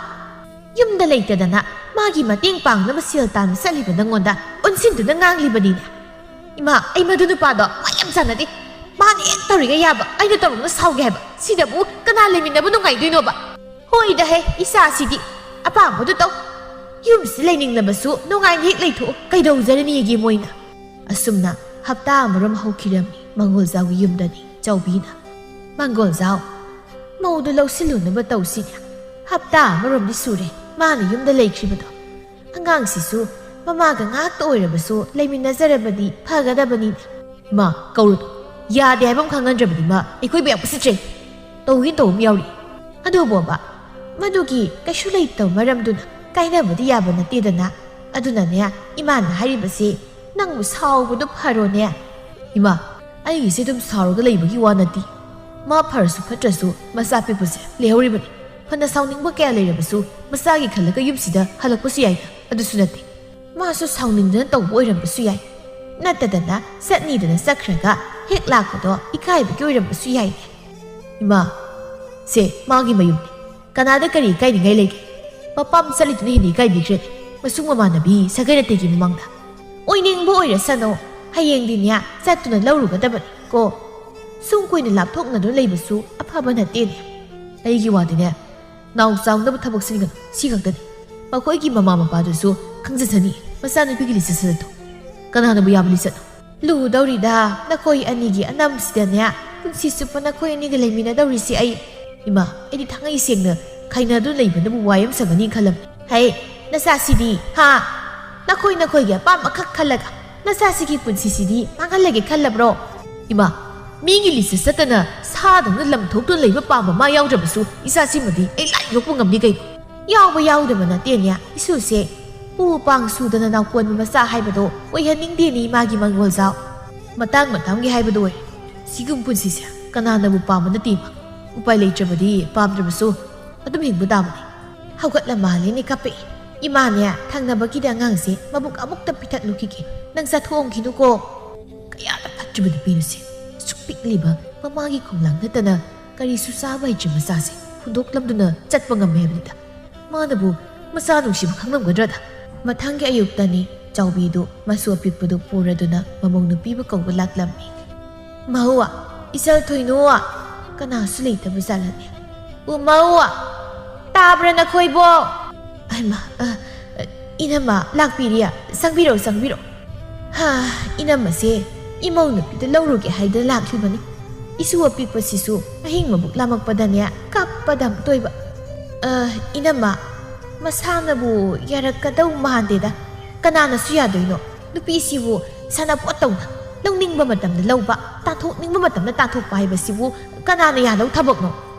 ꯌꯨꯝꯗ ꯂꯩꯇꯗꯅ ꯃꯥꯒꯤ ꯃꯇꯦꯡ ꯄꯥꯡꯅꯕ ꯁꯦꯜ ꯇꯥꯟꯕ ꯆꯠꯂꯤꯕ ꯅꯪꯉꯣꯟꯗ ꯑꯣꯟꯁꯤꯟꯗꯨꯅ ꯉꯥꯡꯂꯤꯕꯅꯤꯅꯦ ꯏꯃꯥ ꯑꯩ ꯃꯗꯨ ꯅꯨꯄꯥꯗꯣ ꯋꯥ ꯌꯥꯝ ꯆꯥꯟꯅꯗꯦ ꯃꯥꯅ ꯍꯦꯛ ꯇꯧꯔꯤꯒ ꯌꯥꯕ ꯑꯩꯅ ꯇꯧꯔꯒ ꯁꯥꯎꯒꯦ ꯍꯥꯏꯕ ꯁꯤꯗꯕꯨ ꯀꯅꯥ ꯂꯩꯃꯤꯟꯅꯕ ꯅꯨꯡꯉꯥꯏꯗꯣꯏꯅꯣꯕ ꯍꯣꯏꯗ ꯍꯦ ꯏꯆꯥꯁꯤꯗꯤ ꯑꯄꯥꯝꯕꯗꯨ ꯇꯧ ꯌꯨꯝꯁꯤ ꯂꯩꯅꯤꯡꯂꯕꯁꯨ ꯅꯨꯡꯉꯥꯏꯅ ꯍꯦꯛ ꯂꯩꯊꯣꯛꯎ ꯀꯩꯗꯧꯖꯔꯅꯤꯒꯦ ꯃꯣꯏꯅ ꯑꯁꯨꯝꯅ ꯍꯞꯇꯥ ꯑꯃꯔꯣꯝ ꯍꯧꯈꯤꯔꯝꯃꯤ ꯃꯪꯒꯣꯜꯖꯥꯎꯒꯤ ꯌꯨꯝꯗꯅꯤ ꯆꯥꯎꯕꯤꯅ ꯃꯪꯒꯣꯜꯖꯥꯎ ꯃꯧꯗꯨ ꯂꯧꯁꯤꯜꯂꯨꯅꯕ ꯇꯧꯁꯤꯅꯦ ꯍꯞꯇꯥ ꯑꯃꯔꯣꯝꯗꯤ ꯁꯨꯔꯦ ꯃꯥꯅ ꯌꯨꯝꯗ ꯂꯩꯈ꯭ꯔꯤꯕꯗꯣ ꯑꯉꯥꯡꯁꯤꯁꯨ ꯃꯃꯥꯒ ꯉꯥꯛꯇ ꯑꯣꯏꯔꯕꯁꯨ ꯂꯩꯃꯤꯟꯅꯖꯔꯕꯗꯤ ꯐꯒꯗꯕꯅꯤꯅꯦ ꯏꯃꯥ ꯀꯧꯔꯨꯗꯣ ꯌꯥꯗꯦ ꯍꯥꯏꯕ ꯑꯃ ꯈꯪꯍꯟꯗ꯭ꯔꯕꯗꯤ ꯃꯥ ꯑꯩꯈꯣꯏꯕꯨ ꯌꯥꯝ ꯎꯁꯤꯠꯇ꯭ꯔꯦ ꯇꯧꯒꯦ ꯇꯧꯕ ꯑꯃ ꯌꯥꯎꯔꯤ ꯑꯗꯨꯕꯣꯕ ꯃꯗꯨꯒꯤ ꯀꯩꯁꯨ ꯂꯩꯇꯕ ꯃꯔꯝꯗꯨꯅ ꯀꯥꯏꯅꯕꯗꯤ ꯌꯥꯕ ꯅꯠꯇꯦꯗꯅ ꯑꯗꯨꯅꯅꯦ ꯏꯃꯥꯅ ꯍꯥꯏꯔꯤꯕꯁꯤ ꯅꯪꯕꯨ ꯁꯥꯎꯕꯗꯨ ꯐꯔꯣꯅꯦ ꯏꯃꯥ ꯑꯩꯒꯤꯁꯦ ꯑꯗꯨꯝ ꯁꯥꯎꯔꯒ ꯂꯩꯕꯒꯤ ꯋꯥ ꯅꯠꯇꯦ ꯃꯥ ꯐꯔꯁꯨ ꯐꯠꯇ꯭ꯔꯁꯨ ꯃꯆꯥ ꯄꯤꯛꯄꯁꯦ ꯂꯩꯍꯧꯔꯤꯕꯅꯤ ꯐꯅ ꯁꯥꯎꯅꯤꯡꯕ ꯀꯌꯥ ꯂꯩꯔꯕꯁꯨ ꯃꯆꯥꯒꯤ ꯈꯜꯂꯒ ꯌꯨꯝꯁꯤꯗ ꯍꯜꯂꯛꯄꯁꯨ ꯌꯥꯏꯗ ꯑꯗꯨꯁꯨ ꯅꯠꯇꯦ ꯃꯥꯁꯨ ꯁꯥꯎꯅꯤꯡꯗꯅ ꯇꯧꯕ ꯑꯣꯏꯔꯝꯕꯁꯨ ꯌꯥꯏ ꯅꯠꯇꯗꯅ ꯆꯠꯅꯤꯗꯅ ꯆꯠꯈ꯭ꯔꯒ ꯍꯦꯛ ꯂꯥꯛꯄꯗꯣ ꯏꯀꯥꯏꯕꯒꯤ ꯑꯣꯏꯔꯝꯕꯁꯨ ꯌꯥꯏꯅꯦ ꯏꯃꯥ ꯁꯦ ꯃꯥꯒꯤ ꯃꯌꯨꯝꯅꯤ ꯀꯅꯥꯗ ꯀꯔꯤ ꯏꯀꯥꯏꯅꯤꯡꯉꯥꯏ ꯂꯩꯒꯦ ꯃꯄꯥꯝ ꯆꯠꯂꯤꯗꯨꯅ ꯍꯦꯟꯅ ꯏꯀꯥꯏꯕꯤꯈ꯭ꯔꯦꯅꯦ ꯃꯁꯨꯡ ꯃꯃꯥꯟꯅꯕꯤ ꯁꯥꯒꯩ ꯅꯥꯇꯩꯒꯤ ꯃꯃꯥꯡꯗ ꯑꯣꯏꯅꯤꯡꯕ ꯑꯣꯏꯔꯁꯅꯣ ꯍꯌꯦꯡꯗꯤꯅꯦ ꯆꯠꯇꯨꯅ ꯂꯧꯔꯨꯒꯗꯕꯅꯤ ꯀꯣ ꯁꯨꯝ ꯀꯨꯏꯅ ꯂꯥꯞꯊꯣꯛꯅꯗꯨꯅ ꯂꯩꯕꯁꯨ ꯑꯐꯕ ꯅꯠꯇꯦꯅꯦ ꯑꯩꯒꯤ ꯋꯥꯗꯤꯅꯦ ꯅꯥꯎ ꯆꯥꯎꯅꯕ ꯊꯕꯛ ꯁꯤꯟꯒꯅꯨ ꯁꯤ ꯈꯛꯇꯅꯤ ꯃꯈꯣꯏꯒꯤ ꯃꯃꯥ ꯃꯄꯥꯗꯨꯁꯨ ꯈꯪꯖꯁꯅꯤ ꯃꯆꯥꯅꯨꯄꯤꯒꯤ ꯂꯤꯆꯠ ꯁꯥꯖꯠꯇꯣ ꯀꯅꯥꯅꯕꯨ ꯌꯥꯕ ꯂꯤꯆꯠꯅꯣ ꯂꯨꯗꯧꯔꯤꯗ ꯅꯈꯣꯏ ꯑꯅꯤꯒꯤ ꯑꯅꯝꯁꯤꯗꯅꯦ ꯄꯨꯟꯁꯤ ꯆꯨꯞꯄ ꯅꯈꯣꯏ ꯑꯅꯤꯒ ꯂꯩꯃꯤꯟꯅꯗꯧꯔꯤꯁꯤ ꯑꯩ ꯏꯃꯥ ꯑꯩꯗꯤ ꯊꯥꯡꯉꯩ ꯁꯦꯡꯅ ꯈꯥꯏꯅꯗꯨꯅ ꯂꯩꯕꯅꯕꯨ ꯋꯥꯏ ꯑꯃ ꯁꯪꯒꯅꯤ ꯈꯜꯂꯝꯅꯤ ꯍꯩ ꯅꯆꯥꯁꯤꯗꯤ ꯍꯥ ꯅꯈꯣꯏꯒꯤ ꯑꯄꯥꯝꯕꯈꯛ ꯈꯜꯂꯒ ꯅꯆꯥꯁꯤꯒꯤ ꯄꯨꯟꯁꯤꯁꯤꯗꯤ ꯃꯥꯡꯍꯜꯂꯒꯦ ꯈꯜꯂꯕ꯭ꯔꯣ ꯏꯃꯥ ꯃꯤꯒꯤ ꯂꯤꯆꯠ ꯆꯠꯇꯅ ꯁꯥꯗꯧꯅ ꯂꯝ ꯊꯣꯛꯇꯨꯅ ꯂꯩꯕ ꯄꯥꯝꯕ ꯃꯥ ꯌꯥꯎꯗ꯭ꯔꯕꯁꯨ ꯏꯆꯥꯁꯤꯃꯗꯤ ꯑꯩ ꯂꯥꯏ ꯌꯣꯛꯄ ꯉꯝꯅꯤ ꯀꯩꯅꯣ ꯌꯥꯎꯕ ꯌꯥꯎꯗꯕ ꯅꯠꯇꯦꯅꯦ ꯏꯁꯨꯁꯦ ꯎ ꯄꯥꯡ ꯁꯨꯗꯅ ꯅꯥꯎꯀꯣꯟꯕ ꯃꯆꯥ ꯍꯥꯏꯕꯗꯣ ꯑꯣꯏꯍꯟꯅꯤꯡꯗꯦꯅꯤ ꯃꯥꯒꯤ ꯃꯪꯒꯣꯜꯖꯥꯎ ꯃꯇꯥꯡꯒꯤ ꯍꯥꯏꯕꯗꯣ ꯑꯣꯏ ꯁꯤꯒꯨꯝ ꯄꯨꯟꯁꯤꯁꯦ ꯀꯅꯥꯅꯕꯨ ꯄꯥꯝꯕ ꯅꯠꯇꯦꯕ ꯎꯄꯥꯏ ꯂꯩꯇ꯭ꯔꯕꯗꯤ ꯄꯥꯝꯗ꯭ꯔꯕꯁꯨ ꯑꯗꯨꯝ ꯍꯤꯡꯕ ꯇꯥꯕꯅꯤ ꯍꯧꯒꯠꯂ ꯃꯥꯜꯂꯦꯅꯦ ꯀꯞꯄꯛꯏ ꯏꯃꯥꯅꯦ ꯊꯪꯅꯕꯒꯤꯗ ꯑꯉꯥꯡꯁꯦ ꯃꯕꯨꯛ ꯑꯃꯨꯛꯇ ꯄꯤꯊꯛꯂꯨꯈꯤꯒꯦ ꯅꯪ ꯆꯠꯊꯣꯛꯑꯝꯈꯤꯅꯨꯀꯣ ꯀꯌꯥꯗ ꯐꯠꯇ꯭ꯔꯤꯕ ꯅꯨꯄꯤꯅꯨꯁꯦ ꯑꯁꯨꯛ ꯄꯤꯛꯂꯤꯕ ꯃꯃꯥꯒꯤ ꯈꯣꯡꯂꯥꯡ ꯅꯠꯇꯅ ꯀꯔꯤꯁꯨ ꯆꯥꯕ ꯍꯩꯇ꯭ꯔꯤ ꯃꯆꯥꯁꯦ ꯍꯨꯟꯗꯣꯛꯂꯝꯗꯨꯅ ꯆꯠꯄ ꯉꯝꯃꯦ ꯍꯥꯏꯕꯅꯤꯗ ꯃꯥꯅꯕꯨ ꯃꯆꯥ ꯅꯨꯡꯁꯤꯕ ꯈꯪꯂꯝꯒꯗ꯭ꯔꯗ ꯃꯊꯪꯒꯤ ꯑꯌꯨꯛꯇꯅꯤ ꯆꯥꯎꯕꯤꯗꯨ ꯃꯁꯨ ꯑꯄꯤꯛꯄꯗꯨ ꯄꯨꯔꯗꯨꯅ ꯃꯃꯧ ꯅꯨꯄꯤꯕꯨ ꯀꯧꯕ ꯂꯥꯛꯂꯝꯃꯤ ꯃꯍꯨꯋꯥ ꯏꯆꯜ ꯊꯣꯏꯅꯨꯋꯥ ꯀꯅꯥꯁꯨ ꯂꯩꯇꯕ ꯖꯥꯠꯂꯅꯦ ꯃꯧꯋꯥ ꯇꯥꯕ꯭ꯔꯥ ꯅꯈꯣꯏꯕꯣ ꯑꯩꯃ ꯏꯅꯝꯃ ꯂꯥꯛꯄꯤꯔꯤꯌꯥ ꯆꯪꯕꯤꯔꯣ ꯍꯥ ꯏꯅꯝꯃꯁꯦ ꯏꯃꯧ ꯅꯨꯄꯤꯗ ꯂꯧꯔꯨꯒꯦ ꯍꯥꯏꯗꯅ ꯂꯥꯛꯂꯤꯕꯅꯤ 이수 ꯑꯄꯤꯛꯄꯁꯤꯁꯨ ꯑꯍꯤꯡ ꯃꯕꯨꯛ ꯂꯥꯃꯛꯄꯗꯅꯦ ꯀꯞꯄꯗ ꯇꯣꯏꯕ 이남마 ꯃꯁꯥꯅꯕꯨ ꯌꯥꯔꯛꯀꯗꯧ ꯃꯥꯟꯗꯦꯗ ꯀꯅꯥꯅꯁꯨ ꯌꯥꯗꯣꯏꯅꯣ ꯅꯨꯄꯤꯁꯤꯕꯨ ꯁꯥꯟꯅꯄꯣꯠꯇꯧꯅ ꯂꯧꯅꯤꯡꯕ ꯃꯇꯝꯗ ꯂꯧꯕ ꯇꯥꯟꯊꯣꯛꯅꯤꯡꯕ ꯃꯇꯝꯗ ꯇꯥꯟꯊꯣꯛꯄ ꯍꯥꯏꯕꯁꯤꯕꯨ ꯀꯅꯥꯅ ꯌꯥꯗꯧ ꯊꯕꯛꯅꯣ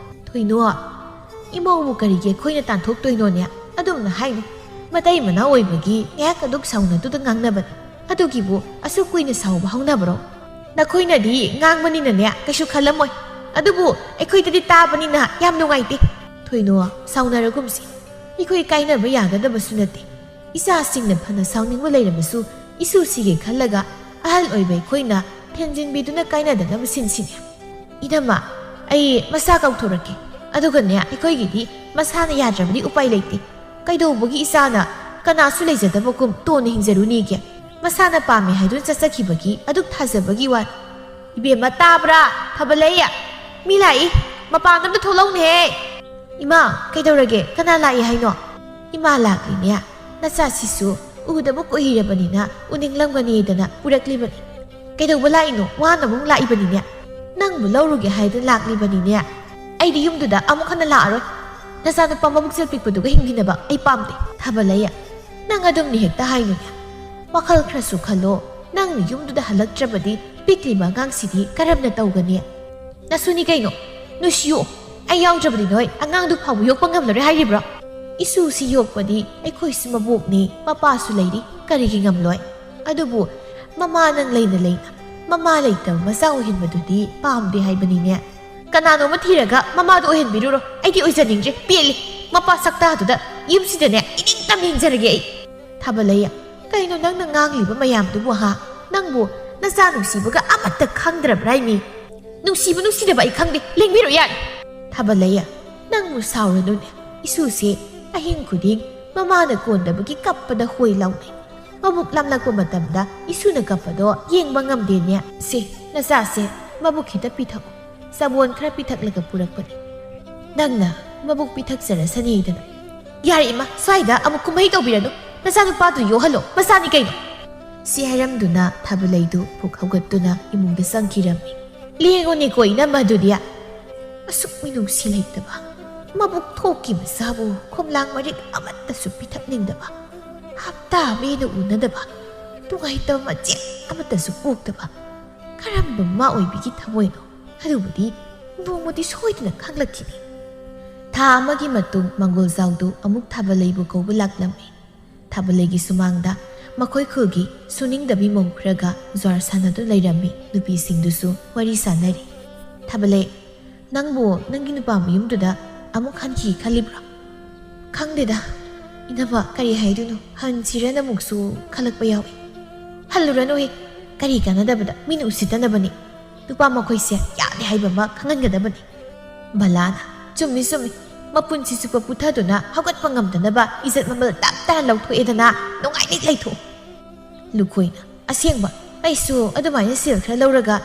ꯊꯣꯏꯅꯣ ꯏꯃꯧꯕꯨ ꯀꯔꯤꯒꯤ ꯑꯩꯈꯣꯏꯅ ꯇꯥꯟꯊꯣꯛꯇꯣꯏꯅꯣꯅꯦ ꯑꯗꯨꯝꯅ ꯍꯥꯏꯅꯨ ꯃꯇꯩ ꯃꯅꯥꯎ ꯑꯣꯏꯕꯒꯤ ꯉꯥꯏꯍꯥꯛ ꯑꯗꯨꯛ ꯁꯥꯎꯅꯗꯨꯗ ꯉꯥꯡꯅꯕꯅꯤ ꯑꯗꯨꯒꯤꯕꯨ ꯑꯁꯨꯛ ꯀꯨꯏꯅ ꯁꯥꯎꯕ ꯍꯧꯅꯕ꯭ꯔꯣ ꯅꯈꯣꯏꯅꯗꯤ ꯉꯥꯡꯕꯅꯤꯅꯅꯦ ꯀꯩꯁꯨ ꯈꯜꯂꯝꯃꯣꯏ ꯑꯗꯨꯕꯨ ꯑꯩꯈꯣꯏꯗꯗꯤ ꯇꯥꯕꯅꯤꯅ ꯌꯥꯝ ꯅꯨꯡꯉꯥꯏꯇꯦ ꯊꯣꯏꯅꯣ ꯁꯥꯎꯅꯔꯒꯨꯝꯁꯤ ꯑꯩꯈꯣꯏ ꯀꯥꯏꯅꯕ ꯌꯥꯒꯗꯕꯁꯨ ꯅꯠꯇꯦ ꯏꯆꯥꯁꯤꯡꯅ ꯐꯅ ꯁꯥꯎꯅꯤꯡꯕ ꯂꯩꯔꯕꯁꯨ ꯏꯁꯨꯁꯤꯒꯤ ꯈꯜꯂꯒ ꯑꯍꯜ ꯑꯣꯏꯕ ꯑꯩꯈꯣꯏꯅ ꯊꯦꯝꯖꯤꯟꯕꯤꯗꯨꯅ ꯀꯥꯏꯅꯗꯅꯕ ꯁꯤꯟꯁꯤꯅꯦ 이남마 ꯑꯩ ꯃꯁꯥ ꯀꯧꯊꯣꯔꯛꯀꯦ ꯑꯗꯨꯒꯅꯦ ꯑꯩꯈꯣꯏꯒꯤꯗꯤ ꯃꯁꯥꯅ ꯌꯥꯗ꯭ꯔꯕꯗꯤ ꯎꯄꯥꯏ ꯂꯩꯇꯦ ꯀꯩꯗꯧꯕꯒꯤ ꯏꯆꯥꯅ ꯀꯅꯥꯁꯨ ꯂꯩꯖꯗꯕꯒꯨꯝ ꯇꯣꯟꯅ ꯍꯤꯡꯖꯔꯨꯅꯤꯒꯦ ꯃꯁꯥꯅ ꯄꯥꯝꯃꯦ ꯍꯥꯏꯗꯨꯅ ꯆꯠꯆꯈꯤꯕꯒꯤ ꯑꯗꯨꯛ ꯊꯥꯖꯕꯒꯤ ꯋꯥꯅꯤ 이베마 따브라 타블레이야 미라이 마빠남도 ꯊꯣꯛꯂꯧꯅꯦ 이마 ꯀꯩꯗꯧꯔꯒꯦ ꯀꯅꯥ ꯂꯥꯛꯏ ꯍꯥꯏꯅꯣ 이마 ꯂꯥꯛꯂꯤꯅꯦ ꯅꯆꯥꯁꯤꯁꯨ ꯎꯗꯕ ꯀꯨꯏꯔꯕꯅꯤꯅ ꯎꯅꯤꯡꯂꯝꯒꯅꯤꯗꯅ ꯄꯨꯔꯛꯂꯤꯕꯅꯤ ꯀꯩꯗꯧꯕ ꯂꯥꯛꯏꯅꯣ ꯋꯥꯅ ꯑꯃꯨꯛ ꯂꯥꯛꯏꯕꯅꯤꯅꯦ ꯅꯪꯕꯨ ꯂꯧꯔꯨꯒꯦ ꯍꯥꯏꯗꯅ ꯂꯥꯛꯂꯤꯕꯅꯤꯅꯦ ꯑꯩꯗꯤ ꯌꯨꯝꯗꯨꯗ ꯑꯃꯨꯛ ꯍꯟꯅ ꯂꯥꯛꯑꯔꯣꯏ ꯅꯆꯥꯅꯨꯄꯥ ꯃꯕꯨꯛꯆꯦꯜ ꯄꯤꯛꯄꯗꯨꯒ ꯍꯤꯡꯃꯤꯟꯅꯕ ꯑꯩ ꯄꯥꯝꯗꯦ ꯊꯥꯕꯜꯂꯩ ꯅꯪ ꯑꯗꯨꯝꯅꯤ ꯍꯦꯛꯇ ꯍꯥꯏꯅꯨꯅꯦ ꯋꯥꯈꯜ ꯈꯔꯁꯨ ꯈꯜꯂꯣ ꯅꯪꯅ ꯌꯨꯝꯗꯨꯗ ꯍꯜꯂꯛꯇ꯭ꯔꯕꯗꯤ ꯄꯤꯛꯂꯤꯕ ꯑꯉꯥꯡꯁꯤꯗꯤ ꯀꯔꯝꯅ ꯇꯧꯒꯅꯤ ꯅꯁꯨꯅꯤ ꯀꯩꯅꯣ ꯅꯨꯡꯁꯤꯌꯣ ꯑꯩ ꯌꯥꯎꯗ꯭ꯔꯕꯗꯤ ꯅꯣꯏ ꯑꯉꯥꯡꯗꯨ ꯐꯥꯎꯕ ꯌꯣꯛꯄ ꯉꯝꯂꯔꯣꯏ ꯍꯥꯏꯔꯤꯕ꯭ꯔꯣ ꯏꯁꯨꯁꯤ ꯌꯣꯛꯄꯗꯤ ꯑꯩꯈꯣꯏꯁꯨ ꯃꯕꯣꯛꯅꯤ ꯃꯄꯥꯁꯨ ꯂꯩꯔꯤ ꯀꯔꯤꯒꯤ ꯉꯝꯂꯣꯏ ꯑꯗꯨꯕꯨ ꯃꯃꯥ ꯅꯪ ꯂꯩꯅ ꯂꯩꯅ ꯃꯃꯥ ꯂꯩꯇꯕ ꯃꯆꯥ ꯑꯣꯏꯍꯟꯕꯗꯨꯗꯤ ꯄꯥꯝꯗꯦ ꯍꯥꯏꯕꯅꯤꯅꯦ ꯀꯅꯥꯅꯣꯃ ꯊꯤꯔꯒ ꯃꯃꯥꯗꯣ ꯑꯣꯏꯍꯟꯕꯤꯔꯨꯔꯣ ꯑꯩꯗꯤ ꯑꯣꯏꯖꯅꯤꯡꯗ꯭ꯔꯦ ꯄꯦꯜꯂꯤ ꯃꯄꯥ ꯁꯛꯇꯥꯗꯨꯗ ꯌꯨꯝꯁꯤꯗꯅꯦ ꯏꯅꯤꯡꯇꯝ ꯌꯦꯡꯖꯔꯒꯦ ꯑꯩ ꯊꯥꯕꯜꯂꯩ ꯀꯩꯅꯣ ꯅꯪꯅ ꯉꯥꯡꯂꯤꯕ ꯃꯌꯥꯝꯗꯨꯕꯨ ꯅꯪꯕꯨ ꯅꯆꯥ ꯅꯨꯡꯁꯤꯕꯒ ꯑꯃꯠꯇ ꯈꯪꯗ꯭ꯔꯕ꯭ꯔꯥ ꯏꯃꯤ ꯅꯨꯡꯁꯤꯕ ꯅꯨꯡꯁꯤꯗꯕ ꯑꯩ ꯈꯪꯗꯦ ꯂꯦꯡꯕꯤꯔꯣ ꯌꯥꯔꯦ ꯊꯥꯕꯜꯂꯩ ꯅꯪꯕꯨ ꯁꯥꯎꯔꯅꯨꯅꯦ ꯏꯁꯨꯁꯦ ꯑꯍꯤꯡ ꯈꯨꯗꯤꯡ ꯃꯃꯥꯅ ꯀꯣꯟꯗꯕꯒꯤ ꯀꯞꯄꯗ ꯍꯣꯏ ꯂꯥꯎꯅꯩ ꯃꯕꯨꯛ ꯂꯥꯝꯂꯛꯄ ꯃꯇꯝꯗ ꯏꯁꯨꯅ ꯀꯞꯄꯗꯣ ꯌꯦꯡꯕ ꯉꯝꯗꯦꯅꯦ ꯁꯦ ꯅꯆꯥꯁꯦ ꯃꯕꯨꯛ ꯈꯤꯇ ꯄꯤꯊꯛꯎ ꯁꯥꯕꯣꯟ ꯈꯔ ꯄꯤꯊꯛꯂꯒ ꯄꯨꯔꯛꯄꯅꯤ ꯅꯪꯅ ꯃꯕꯨꯛ ꯄꯤꯊꯛꯆꯔꯁꯅꯤꯗꯅ ꯌꯥꯔꯦ ꯏꯃꯥ ꯁ꯭ꯋꯥꯏꯗ ꯑꯃꯨꯛ ꯀꯨꯝꯍꯩ ꯇꯧꯕꯤꯔꯅꯨ ꯅꯆꯥꯅꯨꯄꯥꯗꯨ ꯌꯣꯛꯍꯜꯂꯣ ꯃꯆꯥꯅꯤ ꯀꯩꯅꯣ ꯁꯤ ꯍꯥꯏꯔꯝꯗꯨꯅ ꯊꯥꯕꯜꯂꯩꯗꯨ ꯄꯨꯛ ꯍꯧꯒꯠꯇꯨꯅ ꯏꯃꯨꯡꯗ ꯆꯪꯈꯤꯔꯝꯃꯤ ꯂꯦꯡꯉꯣꯅꯦꯀꯣ ꯏꯅꯝꯃꯗꯨꯗꯤ ꯑꯁꯨꯛ ꯃꯤꯅꯨꯡꯁꯤ ꯂꯩꯇꯕ ꯃꯕꯨꯛ ꯊꯣꯛꯀꯤ ꯃꯆꯥꯕꯨ ꯈꯣꯝꯂꯥꯡ ꯃꯔꯤꯛ ꯑꯃꯠꯇꯁꯨ ꯄꯤꯊꯛꯅꯤꯡꯗꯕ ꯍꯞꯇꯥ ꯑꯃ ꯎꯅꯗꯕ ꯅꯨꯡꯉꯥꯏꯇꯕ ꯃꯆꯦꯠ ꯑꯃꯠꯇꯁꯨ ꯄꯣꯛꯇꯕ ꯀꯔꯝꯕ ꯃꯥ ꯑꯣꯏꯕꯤꯒꯤ ꯊꯃꯣꯏꯅꯣ ꯑꯗꯨꯕꯨꯗꯤ ꯅꯣꯡꯃꯗꯤ ꯁꯣꯏꯗꯅ ꯈꯪꯂꯛꯈꯤꯅꯤ ꯊꯥ ꯑꯃꯒꯤ ꯃꯇꯨꯡ ꯃꯪꯒꯣꯜꯖꯥꯎꯗꯨ ꯑꯃꯨꯛ ꯊꯥꯕꯜꯂꯩꯕꯨ ꯀꯧꯕ ꯂꯥꯛꯂꯝꯃꯤ ꯊꯥꯕꯜꯂꯩꯒꯤ ꯁꯨꯃꯥꯡꯗ ꯃꯈꯣꯏ ꯈꯨꯜꯒꯤ ꯁꯨꯅꯤꯡꯗꯕꯤ ꯃꯧ ꯈꯔꯒ ꯖ꯭ꯋꯥꯔ ꯁꯥꯟꯅꯗꯨꯅ ꯂꯩꯔꯝꯃꯤ ꯅꯨꯄꯤꯁꯤꯡꯗꯨꯁꯨ ꯋꯥꯔꯤ ꯁꯥꯟꯅꯔꯤ ꯊꯥꯕꯜꯂꯩ ꯅꯪꯕꯨ ꯅꯪꯒꯤ ꯅꯨꯄꯥ ꯃꯌꯨꯝꯗꯨꯗ ꯑꯃꯨꯛ ꯍꯟꯈꯤ ꯈꯜꯂꯤꯕ꯭ꯔꯣ ꯈꯪꯗꯦꯗ ꯏꯅꯝꯃ ꯀꯔꯤ ꯍꯥꯏꯗꯣꯏꯅꯣ ꯍꯟꯁꯤꯔꯅ ꯑꯃꯨꯛꯁꯨ ꯈꯜꯂꯛꯄ ꯌꯥꯎꯏ ꯍꯜꯂꯨꯔꯅꯨꯍꯦ ꯀꯔꯤ ꯀꯥꯟꯅꯗꯕꯗ ꯃꯤꯅ ꯎꯁꯤꯠꯇꯅꯕꯅꯤ ꯅꯨꯄꯥ ꯃꯈꯣꯏꯁꯦ ꯌꯥꯗꯦ ꯍꯥꯏꯕ ꯑꯃ ꯈꯪꯍꯟꯒꯗꯕꯅꯤ ꯕꯂꯥꯅ ꯆꯨꯝꯃꯤ ꯃꯄꯨꯟꯁꯤ ꯆꯨꯞꯄ ꯄꯨꯊꯗꯨꯅ ꯍꯧꯒꯠꯄ ꯉꯝꯗꯅꯕ ꯏꯖꯠ ꯃꯃꯜ ꯇꯞ ꯇꯥꯅ ꯂꯧꯊꯣꯛꯑꯦꯗꯅ ꯅꯨꯡꯉꯥꯏꯅ ꯂꯩꯊꯣꯛꯎ ꯂꯨꯈꯣꯏꯅ ꯑꯁꯦꯡꯕ ꯑꯩꯁꯨ ꯑꯗꯨꯃꯥꯏꯅ ꯁꯦꯜ ꯈꯔ ꯂꯧꯔꯒ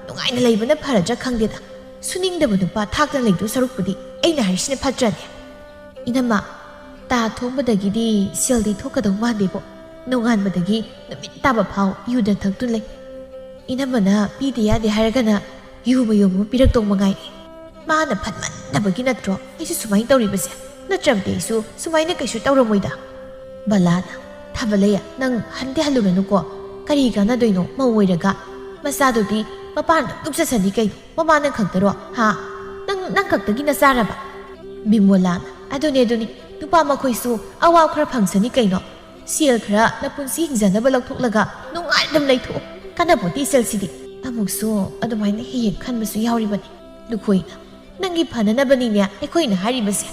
ꯅꯨꯡꯉꯥꯏꯅ ꯂꯩꯕꯅ ꯐꯔꯗ꯭ꯔꯥ ꯈꯪꯗꯦꯗ ꯁꯨꯅꯤꯡꯗꯕ ꯅꯨꯄꯥ ꯊꯥꯛꯇꯅ ꯂꯩꯗꯣ ꯁꯔꯨꯛꯄꯨꯗꯤ ꯑꯩꯅ ꯍꯥꯏꯔꯤꯁꯤꯅ ꯐꯠꯇ꯭ꯔꯅꯦ ꯏꯅꯝꯃ ꯇꯥ ꯊꯣꯡꯕꯗꯒꯤꯗꯤ ꯁꯦꯜꯗꯤ ꯊꯣꯛꯀꯗꯧ ꯃꯥꯟꯗꯦꯕꯣ ꯅꯣꯡꯉꯥꯟꯕꯗꯒꯤ ꯅꯨꯃꯤꯠ ꯇꯥꯕ ꯐꯥꯎ ꯌꯨꯗ ꯊꯛꯇꯨꯅ ꯂꯩ ꯏꯅꯝꯃꯅ ꯄꯤꯗꯦ ꯌꯥꯗꯦ ꯍꯥꯏꯔꯒꯅ ꯌꯨ ꯃꯌꯣꯝ ꯑꯃ ꯄꯤꯔꯛꯇꯧ ꯃꯉꯥꯏꯔꯦ ꯃꯥꯅ ꯐꯠꯃꯟꯗꯕꯒꯤ ꯅꯠꯇ꯭ꯔꯣ ꯑꯩꯁꯨ ꯁꯨꯃꯥꯏꯅ ꯇꯧꯔꯤꯕꯁꯦ ꯅꯠꯇ꯭ꯔꯕꯗꯤ ꯑꯩꯁꯨ ꯁꯨꯃꯥꯏꯅ ꯀꯩꯁꯨ ꯇꯧꯔꯝꯃꯣꯏꯗ ꯕꯂꯥꯅ ꯊꯥꯕꯜꯂꯩ ꯅꯪ ꯍꯟꯗꯤ ꯍꯜꯂꯨꯔꯅꯨꯀꯣ ꯀꯔꯤ ꯀꯥꯟꯅꯗꯣꯏꯅꯣ ꯃꯧ ꯑꯣꯏꯔꯒ ꯃꯆꯥꯗꯨꯗꯤ ꯃꯄꯥꯟꯗ ꯅꯨꯡꯆꯠꯁꯅꯤ ꯀꯩꯅꯣ ꯃꯃꯥꯅ ꯈꯛꯇꯔꯣ ꯅꯪ ꯈꯛꯇꯒꯤ ꯅꯆꯥꯔꯕ ꯕꯤꯃꯣꯂꯥꯅ ꯑꯗꯨꯅꯤ ꯅꯨꯄꯥ ꯃꯈꯣꯏꯁꯨ ꯑꯋꯥꯕ ꯈꯔ ꯐꯪꯁꯅꯤ ꯀꯩꯅꯣ ꯁꯦꯜ ꯈꯔ ꯅꯄꯨꯟꯁꯤ ꯍꯤꯡꯖꯅꯕ ꯂꯧꯊꯣꯛꯂꯒ ꯅꯨꯡꯉꯥꯏꯅ ꯑꯗꯨꯝ ꯂꯩꯊꯣꯛꯎ ꯀꯥꯟꯅꯕꯣꯠꯇꯤ ꯁꯦꯜꯁꯤꯗꯤ ꯑꯃꯨꯛꯁꯨ ꯑꯗꯨꯃꯥꯏꯅ ꯍꯦꯛ ꯈꯟꯕꯁꯨ ꯌꯥꯎꯔꯤꯕꯅꯤ ꯂꯨꯈꯣꯏꯅ ꯅꯪꯒꯤ ꯐꯅꯅꯕꯅꯤꯅꯦ ꯑꯩꯈꯣꯏꯅ ꯍꯥꯏꯔꯤꯕꯁꯦ